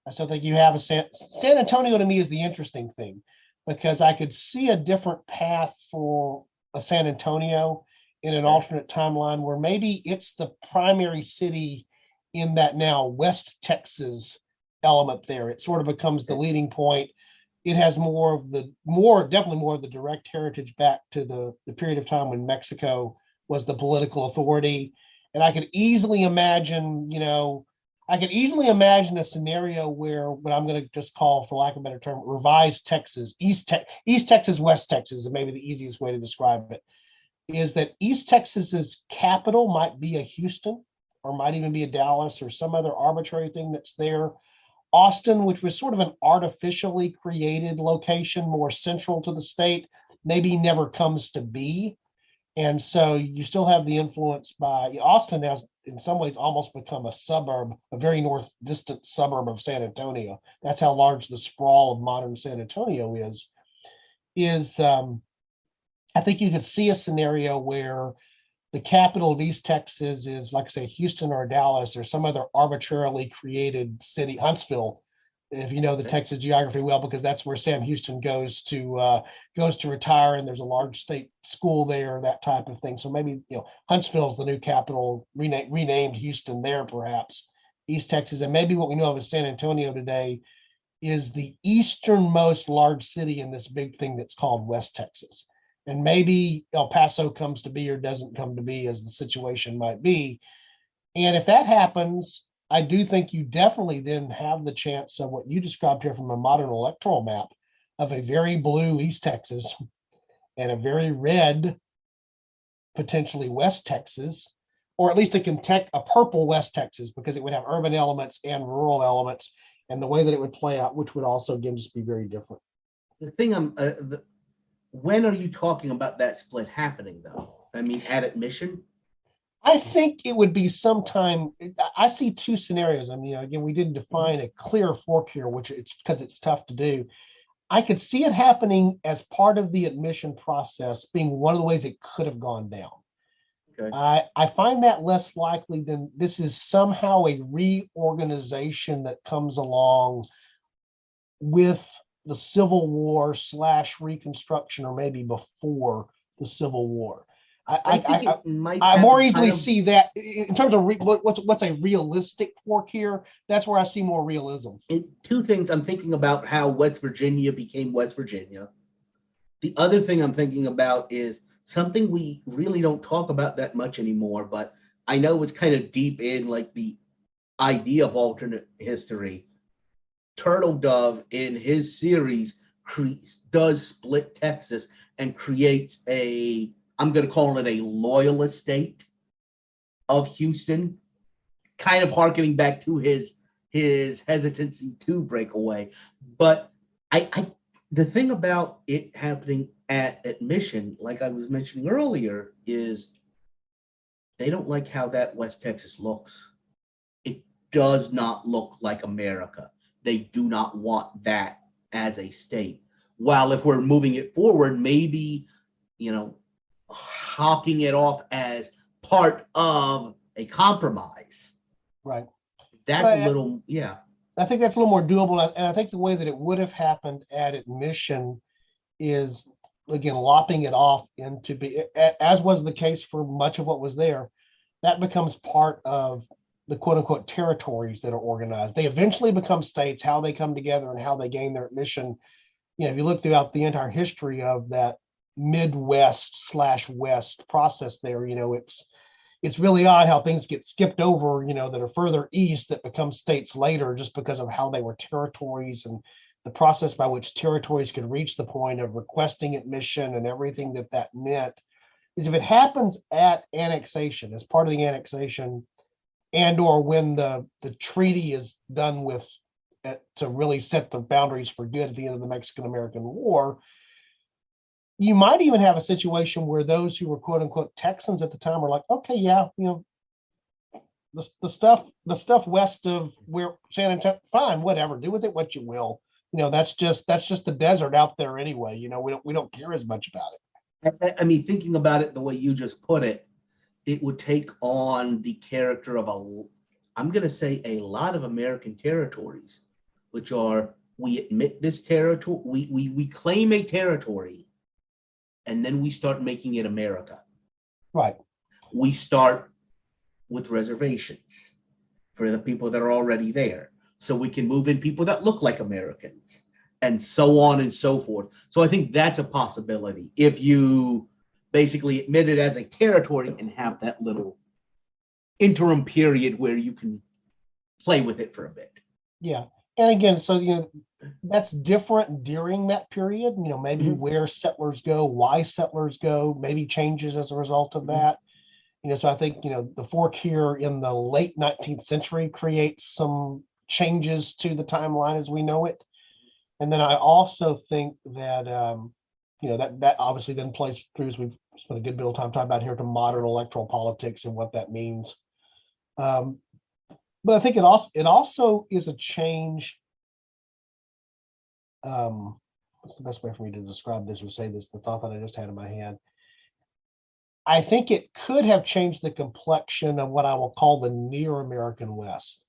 I still think you have a San Antonio. To me is the interesting thing, because I could see a different path for a San Antonio in an alternate timeline where maybe it's the primary city in that now West Texas element there. It sort of becomes the leading point. It has definitely more of the direct heritage back to the period of time when Mexico was the political authority. And I could easily imagine, a scenario where what I'm going to just call, for lack of a better term, revised Texas, East Texas, West Texas, is maybe the easiest way to describe it, is that East Texas's capital might be a Houston, or might even be a Dallas, or some other arbitrary thing that's there. Austin, which was sort of an artificially created location, more central to the state, maybe never comes to be. And so you still have the influence by Austin has in some ways almost become a suburb, a very north distant suburb of San Antonio. That's how large the sprawl of modern San Antonio is. I think you could see a scenario where the capital of East Texas is, like I say, Houston or Dallas or some other arbitrarily created city, Huntsville, if you know the Texas geography well, because that's where Sam Houston goes to retire, and there's a large state school there, that type of thing. So maybe Huntsville's the new capital, renamed Houston there, perhaps East Texas, and maybe what we know of as San Antonio today is the easternmost large city in this big thing that's called West Texas. And maybe El Paso comes to be or doesn't come to be, as the situation might be. And if that happens, I do think you definitely then have the chance of what you described here from a modern electoral map of a very blue East Texas and a very red, potentially West Texas, or at least a purple West Texas, because it would have urban elements and rural elements, and the way that it would play out, which would also again just be very different. The thing when are you talking about that split happening, though? I mean, at admission? I think it would be sometime. I see two scenarios. I mean, again, we didn't define a clear fork here, which it's because it's tough to do. I could see it happening as part of the admission process, being one of the ways it could have gone down. Okay. I find that less likely than this is somehow a reorganization that comes along with the Civil War / Reconstruction, or maybe before the Civil War. I more easily see that in terms of what's a realistic fork here. That's where I see more realism. Two things I'm thinking about: how West Virginia became West Virginia. The other thing I'm thinking about is something we really don't talk about that much anymore, but I know it's kind of deep in like the idea of alternate history, Turtle Dove in his series does split Texas and creates I'm going to call it a loyalist state of Houston, kind of harkening back to his hesitancy to break away. But the thing about it happening at admission, like I was mentioning earlier, is they don't like how that West Texas looks. It does not look like America. They do not want that as a state. While if we're moving it forward, maybe, hawking it off as part of a compromise. Right. That's a little, yeah. I think that's a little more doable. And I think the way that it would have happened at admission is, again, lopping it off as was the case for much of what was there, that becomes part of the quote unquote territories that are organized. They eventually become states. How they come together and how they gain their admission. If you look throughout the entire history of that Midwest/West process there, it's really odd how things get skipped over, that are further east that become states later just because of how they were territories and the process by which territories could reach the point of requesting admission and everything that meant. Is if it happens at annexation, as part of the annexation, and or when the treaty is done with to really set the boundaries for good at the end of the Mexican-American War, you might even have a situation where those who were quote unquote Texans at the time were like, okay, yeah, the stuff west of where San Antonio, fine, whatever, do with it what you will. That's just the desert out there anyway. We don't care as much about it. I mean, thinking about it the way you just put it, it would take on the character of I'm going to say a lot of American territories, which are, we admit this territory, we claim a territory, and then we start making it America. Right. We start with reservations for the people that are already there, so we can move in people that look like Americans, and so on and so forth. So I think that's a possibility if you basically admit it as a territory and have that little interim period where you can play with it for a bit. Yeah. And again, so, that's different during that period, maybe where settlers go, why settlers go, maybe changes as a result of that. So I think, the fork here in the late 19th century creates some changes to the timeline as we know it. And then I also think that, that obviously then plays through, as we've spent a good bit of time talking about here, to modern electoral politics and what that means. But I think it also is a change. What's the best way for me to describe this or say this? The thought that I just had in my head. I think it could have changed the complexion of what I will call the near American West,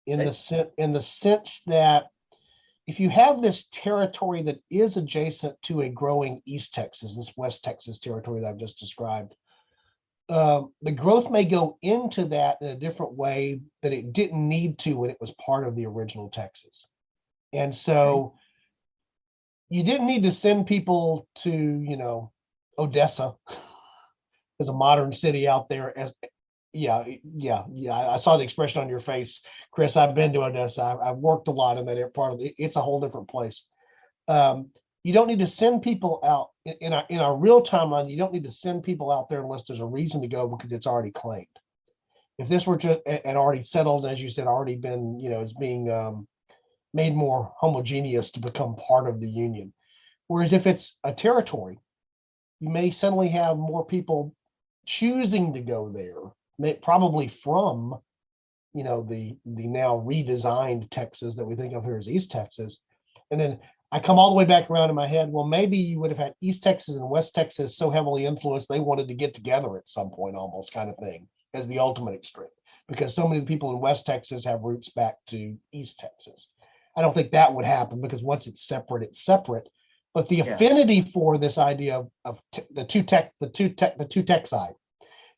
in the sense that if you have this territory that is adjacent to a growing East Texas, this West Texas territory that I've just described, the growth may go into that in a different way that it didn't need to when it was part of the original Texas. And so you didn't need to send people to, Odessa as a modern city out there. I saw the expression on your face, Chris. I've been to Odessa. I've worked a lot in that part of it. It's a whole different place. You don't need to send people out in our real timeline. You don't need to send people out there unless there's a reason to go, because it's already claimed. If this were just and already settled, as you said, already been, is being made more homogeneous to become part of the Union. Whereas if it's a territory, you may suddenly have more people choosing to go there, probably from, the now redesigned Texas that we think of here as East Texas. And then I come all the way back around in my head, well, maybe you would have had East Texas and West Texas so heavily influenced, they wanted to get together at some point, almost, kind of thing, as the ultimate extreme, because so many people in West Texas have roots back to East Texas. I don't think that would happen, because once it's separate, it's separate. But the affinity for this idea of the two Texi,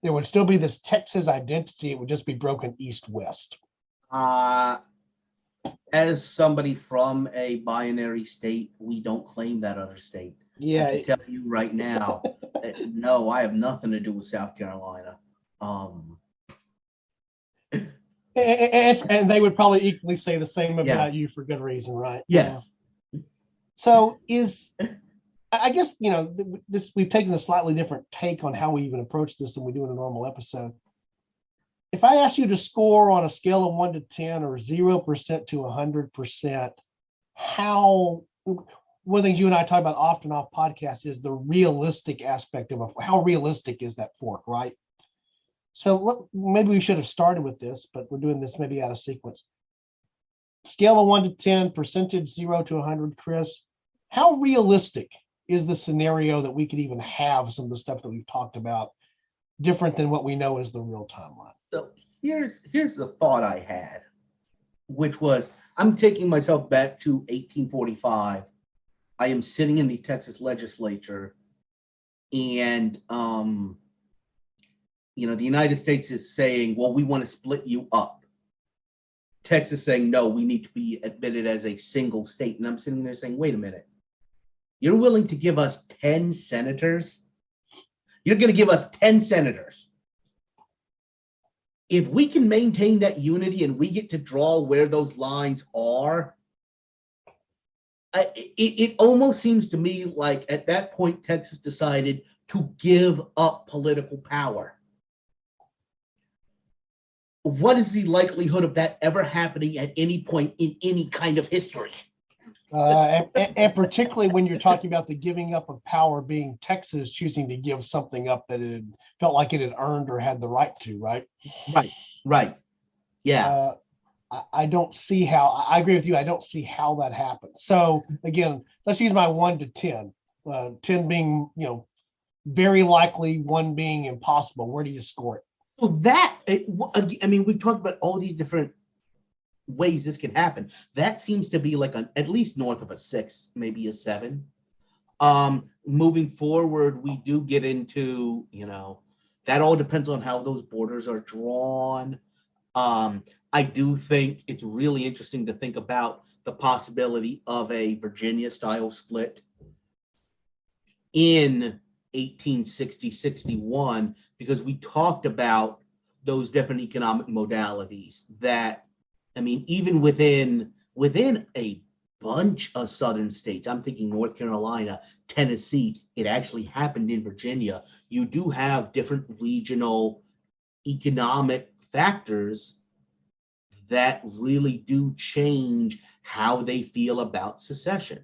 there would still be this Texas identity. It would just be broken east-west. As somebody from a binary state, we don't claim that other state. Yeah, I can tell you right now, no, I have nothing to do with South Carolina. And they would probably equally say the same Yeah. about you for good reason, right? Yes. Yeah. So I guess, this, we've taken a slightly different take on how we even approach this than we do in a normal episode. If I ask you to score on a scale of 1 to 10 or 0% to 100%, how, one of the things you and I talk about often off podcasts is the realistic aspect of how realistic is that fork, right? So maybe we should have started with this, but we're doing this maybe out of sequence. Scale of 1 to 10, percentage 0 to 100, Chris. How realistic is the scenario that we could even have some of the stuff that we've talked about different than what we know is the real timeline? So here's the thought I had, which was, I'm taking myself back to 1845. I am sitting in the Texas legislature, and the United States is saying, well, we want to split you up. Texas saying, no, we need to be admitted as a single state. And I'm sitting there saying, wait a minute. You're willing to give us 10 senators? You're going to give us 10 senators. If we can maintain that unity and we get to draw where those lines are, it almost seems to me like at that point, Texas decided to give up political power. What is the likelihood of that ever happening at any point in any kind of history? And particularly when you're talking about the giving up of power being Texas choosing to give something up that it felt like it had earned or had the right to, right? Right. Yeah. I don't see how, I agree with you. I don't see how that happens. So again, let's use my 1 to 10, 10 being, very likely, 1 being impossible. Where do you score it? So we've talked about all these different ways this can happen. That seems to be like at least north of a 6, maybe a 7. Moving forward, we do get into, that all depends on how those borders are drawn. I do think it's really interesting to think about the possibility of a Virginia style split in 1860-61, because we talked about those different economic modalities that, even within a bunch of southern states, I'm thinking North Carolina, Tennessee, it actually happened in Virginia. You do have different regional economic factors that really do change how they feel about secession.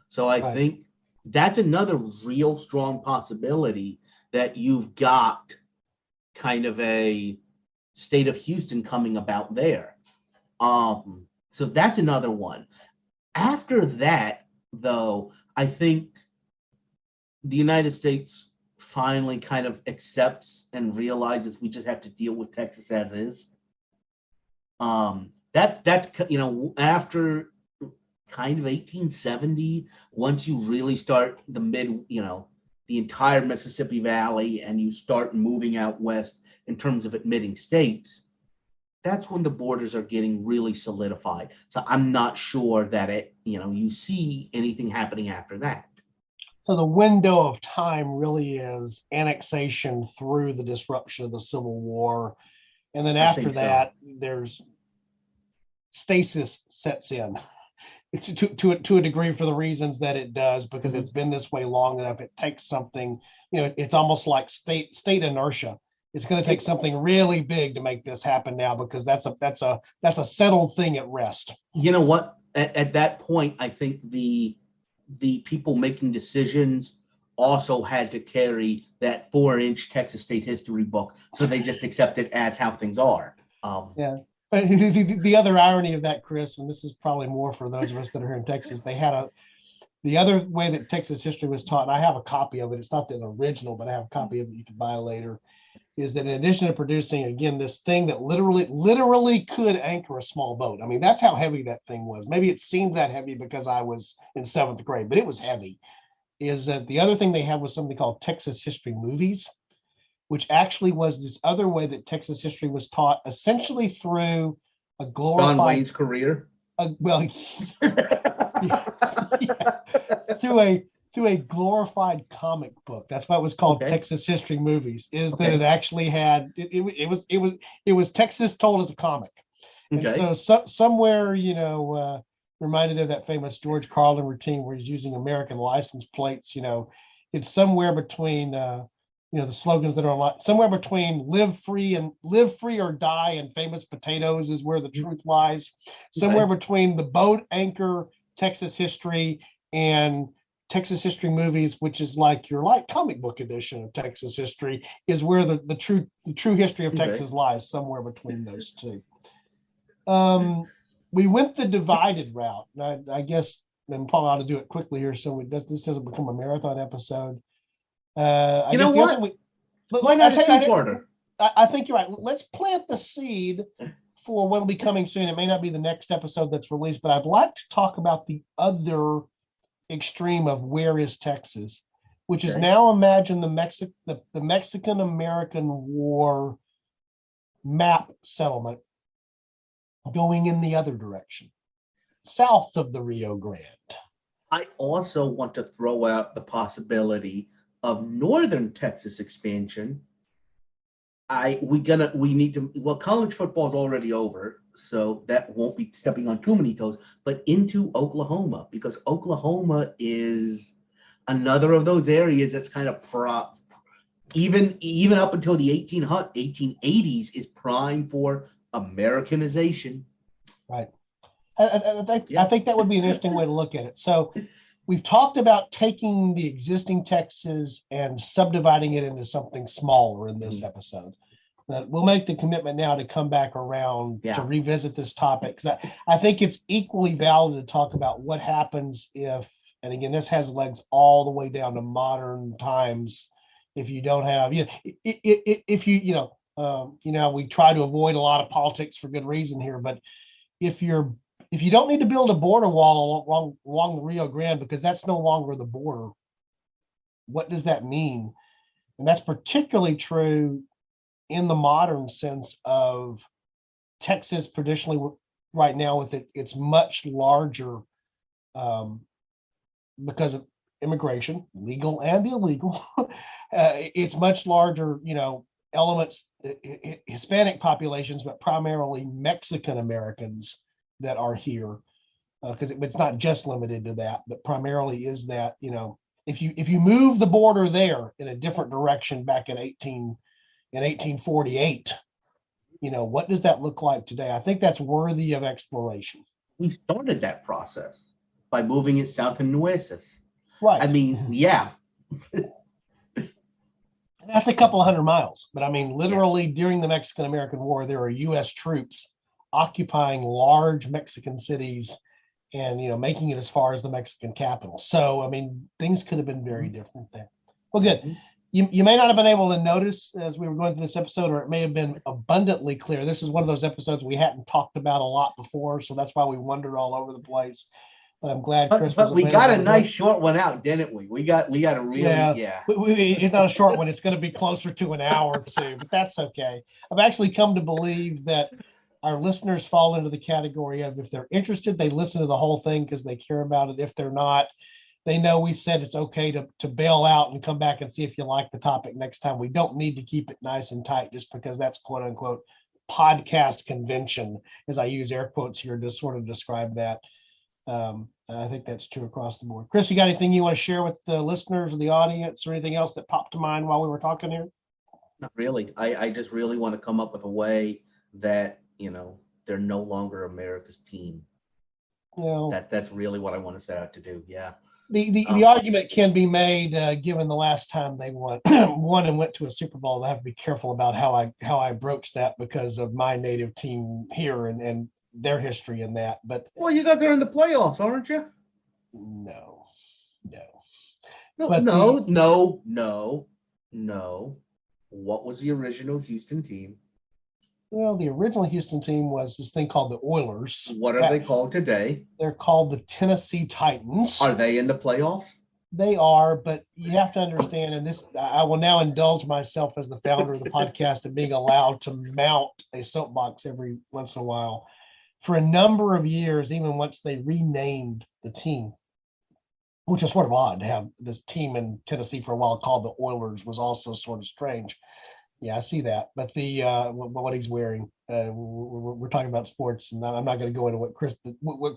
So I think that's another real strong possibility, that you've got kind of a state of Houston coming about there. So that's another one. After that, though, I think the United States finally kind of accepts and realizes we just have to deal with Texas as is. That's after kind of 1870, once you really start the entire Mississippi Valley, and you start moving out west in terms of admitting states, that's when the borders are getting really solidified. So I'm not sure that you see anything happening after that. So the window of time really is annexation through the disruption of the Civil War. And then after that, there's stasis sets in. It's to a degree for the reasons that it does, because it's been this way long enough. It takes something, it's almost like state inertia. It's going to take something really big to make this happen now, because that's a settled thing at rest. You know what? At that point, I think the people making decisions also had to carry that 4-inch Texas state history book, so they just accept it as how things are. Yeah. But the other irony of that, Chris, and this is probably more for those of us that are here in Texas, the other way that Texas history was taught, and I have a copy of it. It's not the original, but I have a copy of it you can buy later. Is that in addition to producing, again, this thing that literally could anchor a small boat. That's how heavy that thing was. Maybe it seemed that heavy because I was in 7th grade, but it was heavy. Is that the other thing they had was something called Texas history movies, which actually was this other way that Texas history was taught, essentially through a glorified John Wayne's career. Through a glorified comic book. That's why it was called Texas history movies. That it actually had it was Texas told as a comic. And Okay. so somewhere, reminded of that famous George Carlin routine where he's using American license plates, it's somewhere between, the slogans that are somewhere between live free or die and famous potatoes is where the truth lies. Somewhere between the boat anchor Texas history and Texas history movies, which is like your light comic book edition of Texas history, is where the true history of Texas lies, somewhere between those two. We went the divided route. And I guess, and Paul ought to do it quickly here so this doesn't become a marathon episode. I You guess know the what? other thing Why not a two-parter? I think you're right. Let's plant the seed for what will be coming soon. It may not be the next episode that's released, but I'd like to talk about the other extreme of where is Texas, which is now imagine the Mexican-American War map settlement going in the other direction, south of the Rio Grande. I also want to throw out the possibility of northern Texas expansion. We need to, well, college football is already over, so that won't be stepping on too many toes, but into Oklahoma, because Oklahoma is another of those areas that's kind of even up until the 1880s is prime for Americanization. Right. I think that would be an interesting way to look at it. So we've talked about taking the existing Texas and subdividing it into something smaller in this episode. But we'll make the commitment now to come back around to revisit this topic, because I think it's equally valid to talk about what happens if, and again, this has legs all the way down to modern times. If you don't have, if we try to avoid a lot of politics for good reason here, but if you don't need to build a border wall along the Rio Grande because that's no longer the border, what does that mean? And that's particularly true in the modern sense of Texas traditionally right now with it's much larger because of immigration, legal and illegal. It's much larger, elements, Hispanic populations, but primarily Mexican Americans that are here, because it's not just limited to that, but primarily is that, if you move the border there in a different direction back in 1848, what does that look like today? I think that's worthy of exploration. We started that process by moving it south in Nueces. Right. I mean, yeah. That's a couple of 100 miles, but I mean, literally during the Mexican-American War, there are U.S. troops occupying large Mexican cities and, making it as far as the Mexican capital. So, I mean, things could have been very different there. Well, good. You may not have been able to notice as we were going through this episode, or it may have been abundantly clear. This is one of those episodes we hadn't talked about a lot before, so that's why we wandered all over the place. But I'm glad Chris But we got a nice short one out, didn't we? We got a really, It's not a short one. It's going to be closer to an hour or two, but that's okay. I've actually come to believe that our listeners fall into the category of, if they're interested, they listen to the whole thing because they care about it. If they're not, they know we said it's okay to bail out and come back and see if you like the topic next time. We don't need to keep it nice and tight just because that's quote unquote podcast convention, as I use air quotes here to sort of describe that. I think that's true across the board. Chris, you got anything you want to share with the listeners or the audience, or anything else that popped to mind while we were talking here? Not really. I just really want to come up with a way that, they're no longer America's team. That's really what I want to set out to do. Yeah. The argument can be made, given the last time they won and went to a Super Bowl. I have to be careful about how I broach that because of my native team here and their history in that. But well, you guys are in the playoffs, aren't you? No. What was the original Houston team? Well, the original Houston team was this thing called the Oilers. What are they called today? They're called the Tennessee Titans. Are they in the playoffs? They are, but you have to understand, and this, I will now indulge myself as the founder of the podcast and being allowed to mount a soapbox every once in a while. For a number of years, even once they renamed the team, which is sort of odd to have this team in Tennessee for a while called the Oilers, was also sort of strange. Yeah, I see that. But the what he's wearing, we're talking about sports, and I'm not going to go into what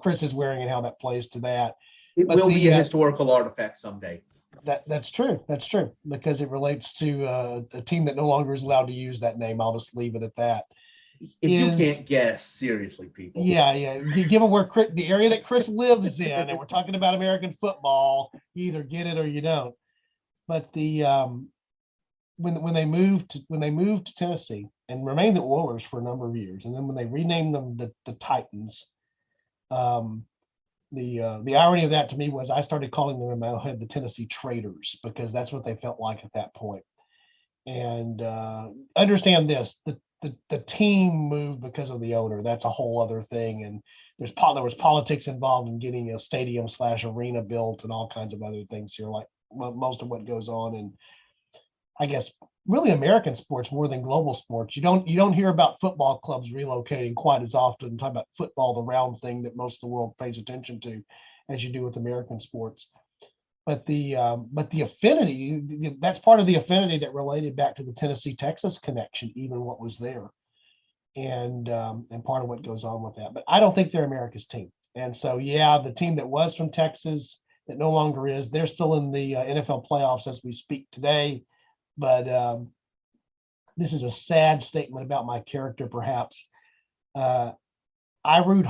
Chris is wearing and how that plays to that. It But will be a historical artifact someday. that's true. That's true because it relates to a team that no longer is allowed to use that name. I'll just leave it at that. If you can't guess, seriously, people. Yeah. Given where the area that Chris lives in, and we're talking about American football, you either get it or you don't. But the when they moved to Tennessee and remained the Oilers for a number of years, and then when they renamed them the Titans, the irony of that to me was I started calling them in my head the Tennessee Traders because that's what they felt like at that point. And understand this: the team moved because of the owner. That's a whole other thing, and there was politics involved in getting a stadium/arena built and all kinds of other things here, like most of what goes on in, I guess, really American sports more than global sports. You don't hear about football clubs relocating quite as often. Talk about football, the round thing that most of the world pays attention to, as you do with American sports. But the affinity, that's part of the affinity that related back to the Tennessee Texas connection, even what was there, and part of what goes on with that. But I don't think they're America's team. And so yeah, the team that was from Texas that no longer is, they're still in the NFL playoffs as we speak today. But this is a sad statement about my character, perhaps. I root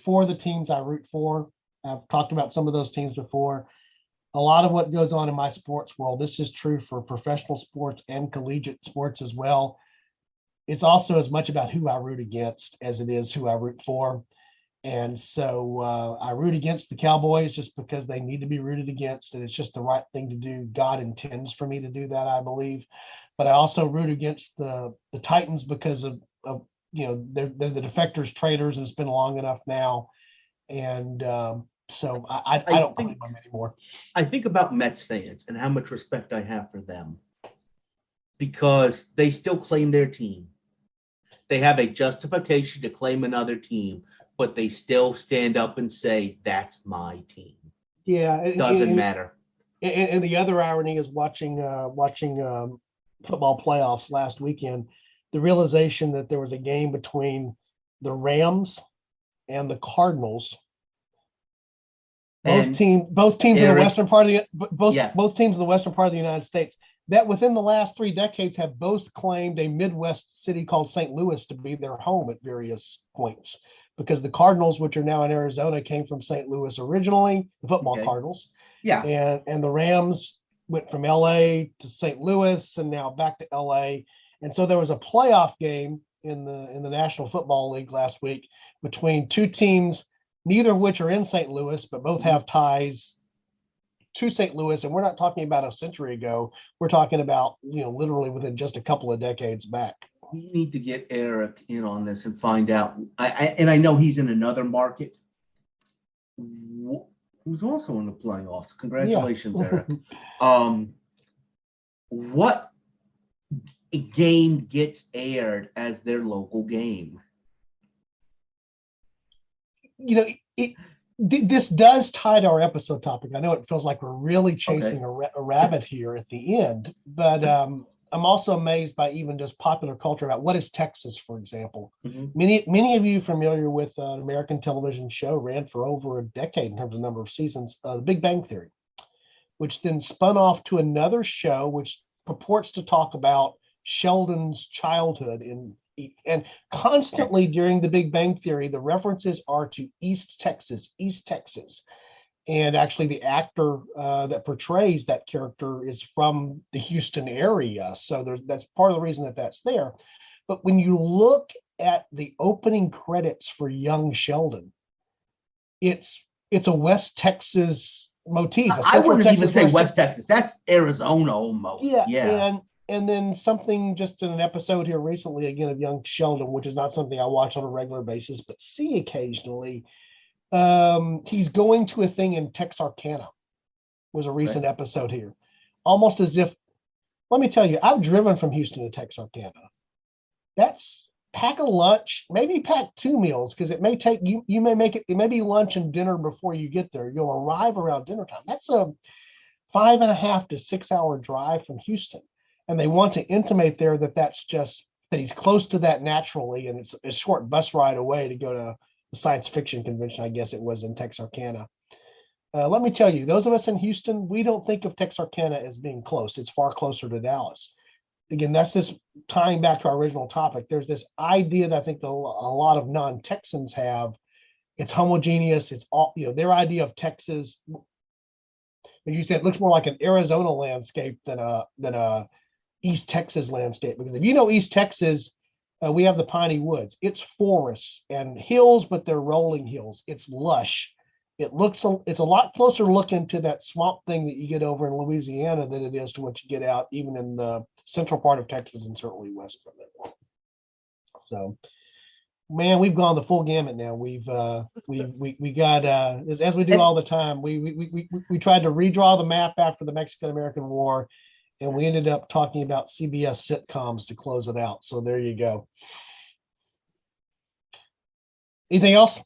for the teams I root for. I've talked about some of those teams before. A lot of what goes on in my sports world, this is true for professional sports and collegiate sports as well. It's also as much about who I root against as it is who I root for. And so I root against the Cowboys just because they need to be rooted against, and it's just the right thing to do. God intends for me to do that, I believe. But I also root against the Titans because of they're the defectors, traitors, and it's been long enough now. And so I don't claim them anymore. I think about Mets fans and how much respect I have for them because they still claim their team. They have a justification to claim another team, but they still stand up and say, that's my team. Yeah. It doesn't matter. And the other irony is watching football playoffs last weekend, the realization that there was a game between the Rams and the Cardinals. Both teams in the western part of both teams in the western part of the United States that within the last 3 decades have both claimed a Midwest city called St. Louis to be their home at various points, because the Cardinals, which are now in Arizona, came from St. Louis originally, the football Cardinals. Yeah. And the Rams went from LA to St. Louis and now back to LA. And so there was a playoff game in the National Football League last week between two teams, neither of which are in St. Louis, but both have ties to St. Louis. And we're not talking about a century ago. We're talking about, literally within just a couple of decades back. We need to get Eric in on this and find out. I know he's in another market who's also in the playoffs. Congratulations, Eric. What game gets aired as their local game? This does tie to our episode topic. I know it feels like we're really chasing a rabbit here at the end, but I'm also amazed by even just popular culture about what is Texas, for example. Mm-hmm. Many of you familiar with an American television show ran for over a decade in terms of number of seasons, The Big Bang Theory, which then spun off to another show which purports to talk about Sheldon's childhood and constantly during The Big Bang Theory, the references are to East Texas. And actually the actor that portrays that character is from the Houston area. So that's part of the reason that's there. But when you look at the opening credits for Young Sheldon, it's a West Texas motif. I wouldn't even say West Texas. That's Arizona almost. Yeah. And then something just in an episode here recently, again, of Young Sheldon, which is not something I watch on a regular basis, but see occasionally. He's going to a thing in Texarkana, was a recent episode here. Almost as if, let me tell you, I've driven from Houston to Texarkana. That's pack a lunch, maybe pack 2 meals, because it may take you may make it may be lunch and dinner before you get there. You'll arrive around dinner time. That's a 5.5 to 6 hour drive from Houston. And they want to intimate there that that's just that he's close to that naturally, and it's a short bus ride away to go to the science fiction convention, I guess it was in Texarkana. Let me tell you, those of us in Houston, we don't think of Texarkana as being close. It's far closer to Dallas. Again, that's just tying back to our original topic. There's this idea that I think a lot of non-Texans have. It's homogeneous. It's all, their idea of Texas, as you said, it looks more like an Arizona landscape than a East Texas landscape. Because if you know East Texas, we have the piney woods. It's forests and hills, but they're rolling hills. It's lush. It's a lot closer looking to that swamp thing that you get over in Louisiana than it is to what you get out even in the central part of Texas and certainly west from it. So, man, we've gone the full gamut now. We got as we do all the time. We tried to redraw the map after the Mexican-American War, and we ended up talking about CBS sitcoms to close it out. So there you go. Anything else?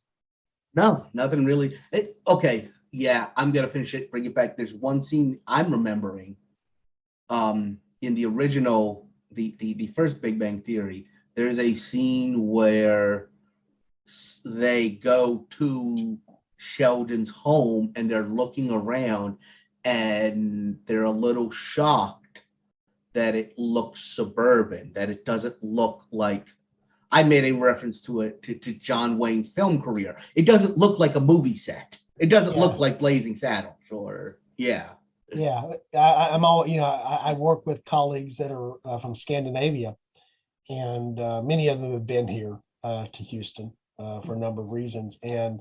No, nothing really. Okay, yeah, I'm gonna finish it, bring it back. There's one scene I'm remembering in the original, the first Big Bang Theory. There's a scene where they go to Sheldon's home and they're looking around and they're a little shocked that it looks suburban, that it doesn't look like, I made a reference to it to John Wayne's film career. It doesn't look like a movie set. It doesn't look like Blazing Saddles or I'm all, I work with colleagues that are from Scandinavia, and many of them have been here to Houston for a number of reasons. And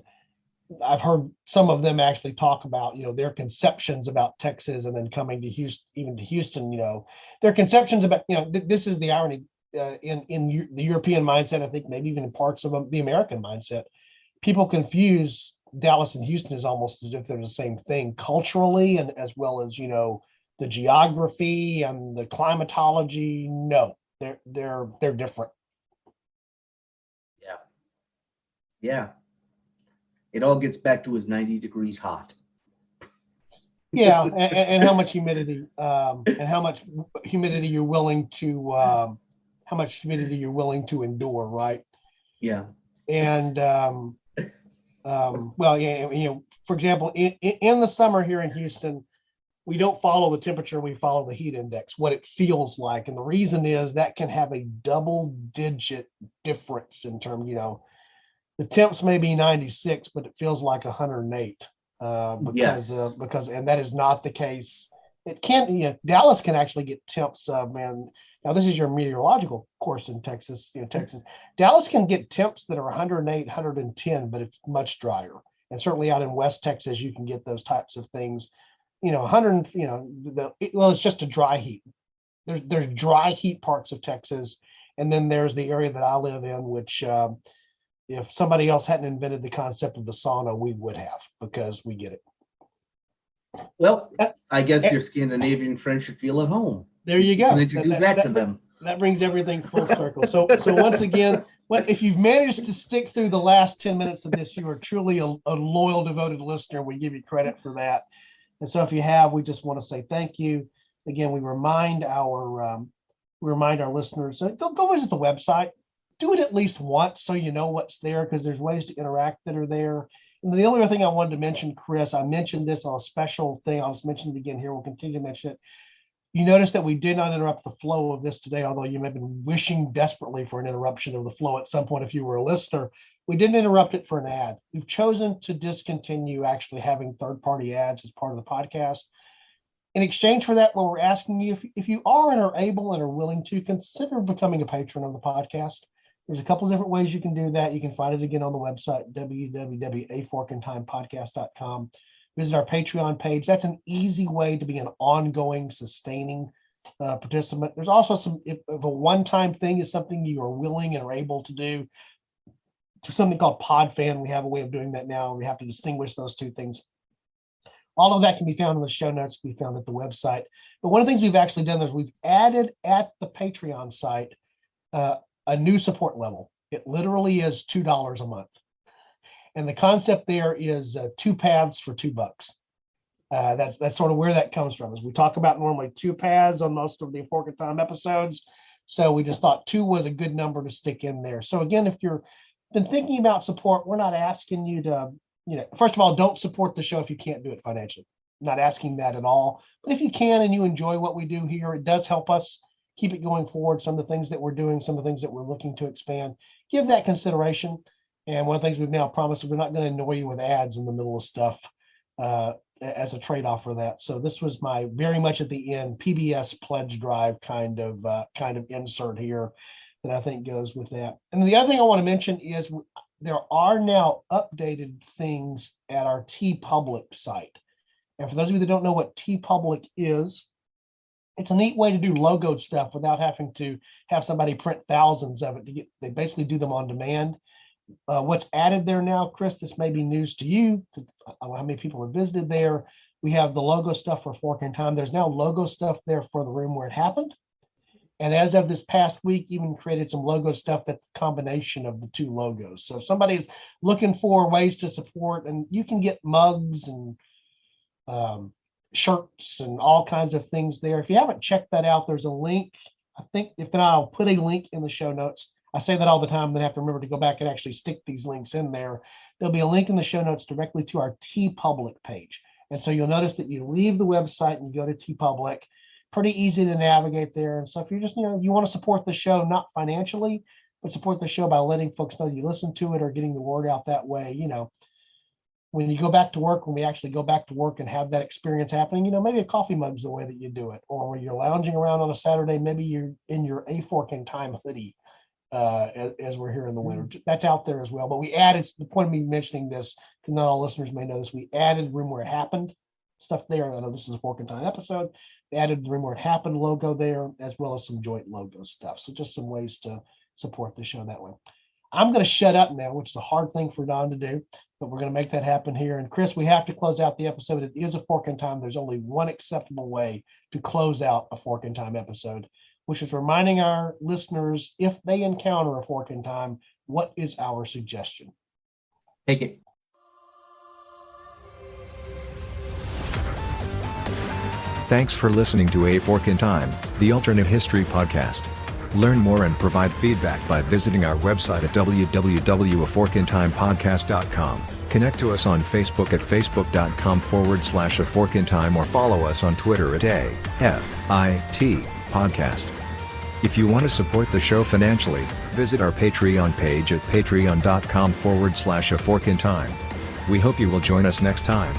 I've heard some of them actually talk about, their conceptions about Texas and then coming to Houston, even to Houston, their conceptions about, this is the irony. In the European mindset, I think maybe even in parts of the American mindset, people confuse Dallas and Houston as almost as if they're the same thing culturally, and as well as the geography and the climatology. No, they're different. Yeah. It all gets back to his 90 degrees hot. Yeah, and how much humidity, and how much humidity you're willing to. How much humidity you're willing to endure, right? Yeah. And well, yeah, for example, in the summer here in Houston, we don't follow the temperature, we follow the heat index, what it feels like. And the reason is that can have a double-digit difference in terms, the temps may be 96, but it feels like 108 because and that is not the case. It can, Dallas can actually get temps, man. Now, this is your meteorological course in Texas, Texas. Dallas can get temps that are 108, 110, but it's much drier. And certainly out in West Texas, you can get those types of things, 100, well, it's just a dry heat. There's dry heat parts of Texas. And then there's the area that I live in, which if somebody else hadn't invented the concept of the sauna, we would have, because we get it. Well, I guess your Scandinavian friends should feel at home. There you go. Introduce that to them. That brings everything full circle. So once again, if you've managed to stick through the last 10 minutes of this, you are truly a loyal, devoted listener. We give you credit for that. And so if you have, we just want to say thank you. Again, we remind our listeners, go visit the website. Do it at least once so you know what's there, because there's ways to interact that are there. And the only other thing I wanted to mention, Chris, I mentioned this on a special thing. I'll just mention it again here. We'll continue to mention it. You notice that we did not interrupt the flow of this today, although you may have been wishing desperately for an interruption of the flow at some point if you were a listener. We didn't interrupt it for an ad. We've chosen to discontinue actually having third-party ads as part of the podcast. In exchange for that, what we're asking you, if you are and are able and are willing to, consider becoming a patron of the podcast. There's a couple of different ways you can do that. You can find it again on the website, www.aforkandtimepodcast.com. Visit our Patreon page. That's an easy way to be an ongoing, sustaining participant. There's also some, if a one-time thing is something you are willing and are able to do, something called PodFan. We have a way of doing that now. We have to distinguish those two things. All of that can be found in the show notes, be found at the website. But one of the things we've actually done is we've added at the Patreon site a new support level. It literally is $2 a month. And the concept there is 2 paths for $2. That's sort of where that comes from. As we talk about normally 2 paths on most of the A Fork in Time episodes. So we just thought 2 was a good number to stick in there. So again, if you're been thinking about support, we're not asking you to, first of all, don't support the show if you can't do it financially. Not asking that at all. But if you can and you enjoy what we do here, it does help us keep it going forward. Some of the things that we're doing, some of the things that we're looking to expand, give that consideration. And one of the things we've now promised is we're not going to annoy you with ads in the middle of stuff as a trade-off for that. So this was my very much at the end PBS pledge drive kind of insert here that I think goes with that. And the other thing I want to mention is there are now updated things at our TeePublic site. And for those of you that don't know what TeePublic is, it's a neat way to do logoed stuff without having to have somebody print thousands of it. They basically do them on demand. What's added there now, Chris, this may be news to you, because I don't know how many people have visited there. We have the logo stuff for Fork in Time. There's now logo stuff there for the room where it happened. And as of this past week, even created some logo stuff that's a combination of the 2 logos. So if somebody's looking for ways to support, and you can get mugs and shirts and all kinds of things there. If you haven't checked that out, there's a link. I think if not, I'll put a link in the show notes. I say that all the time, then I have to remember to go back and actually stick these links in there. There'll be a link in the show notes directly to our TeePublic page. And so you'll notice that you leave the website and you go to TeePublic. Pretty easy to navigate there. And so if you're just, you want to support the show, not financially, but support the show by letting folks know you listen to it or getting the word out that way, when you go back to work, when we actually go back to work and have that experience happening, maybe a coffee mug's the way that you do it. Or when you're lounging around on a Saturday, maybe you're in your A Fork in Time hoodie as we're here in the winter. That's out there as well. But we added, the point of me mentioning this, because not all listeners may know this, we added Room Where It Happened stuff there. I know this is a Fork in Time episode. We added the Room Where It Happened logo there, as well as some joint logo stuff. So just some ways to support the show that way. I'm going to shut up now, which is a hard thing for Don to do, but we're going to make that happen here. And Chris, we have to close out the episode. It is a Fork in Time. There's only one acceptable way to close out a Fork in Time episode, which is reminding our listeners, if they encounter a Fork in Time, what is our suggestion? Take it. Thanks for listening to A Fork in Time, the alternate history podcast. Learn more and provide feedback by visiting our website at www.aforkintimepodcast.com. Connect to us on Facebook at facebook.com/aforkintime or follow us on Twitter at AFIT Podcast. If you want to support the show financially, visit our Patreon page at patreon.com/aforkintime. We hope you will join us next time.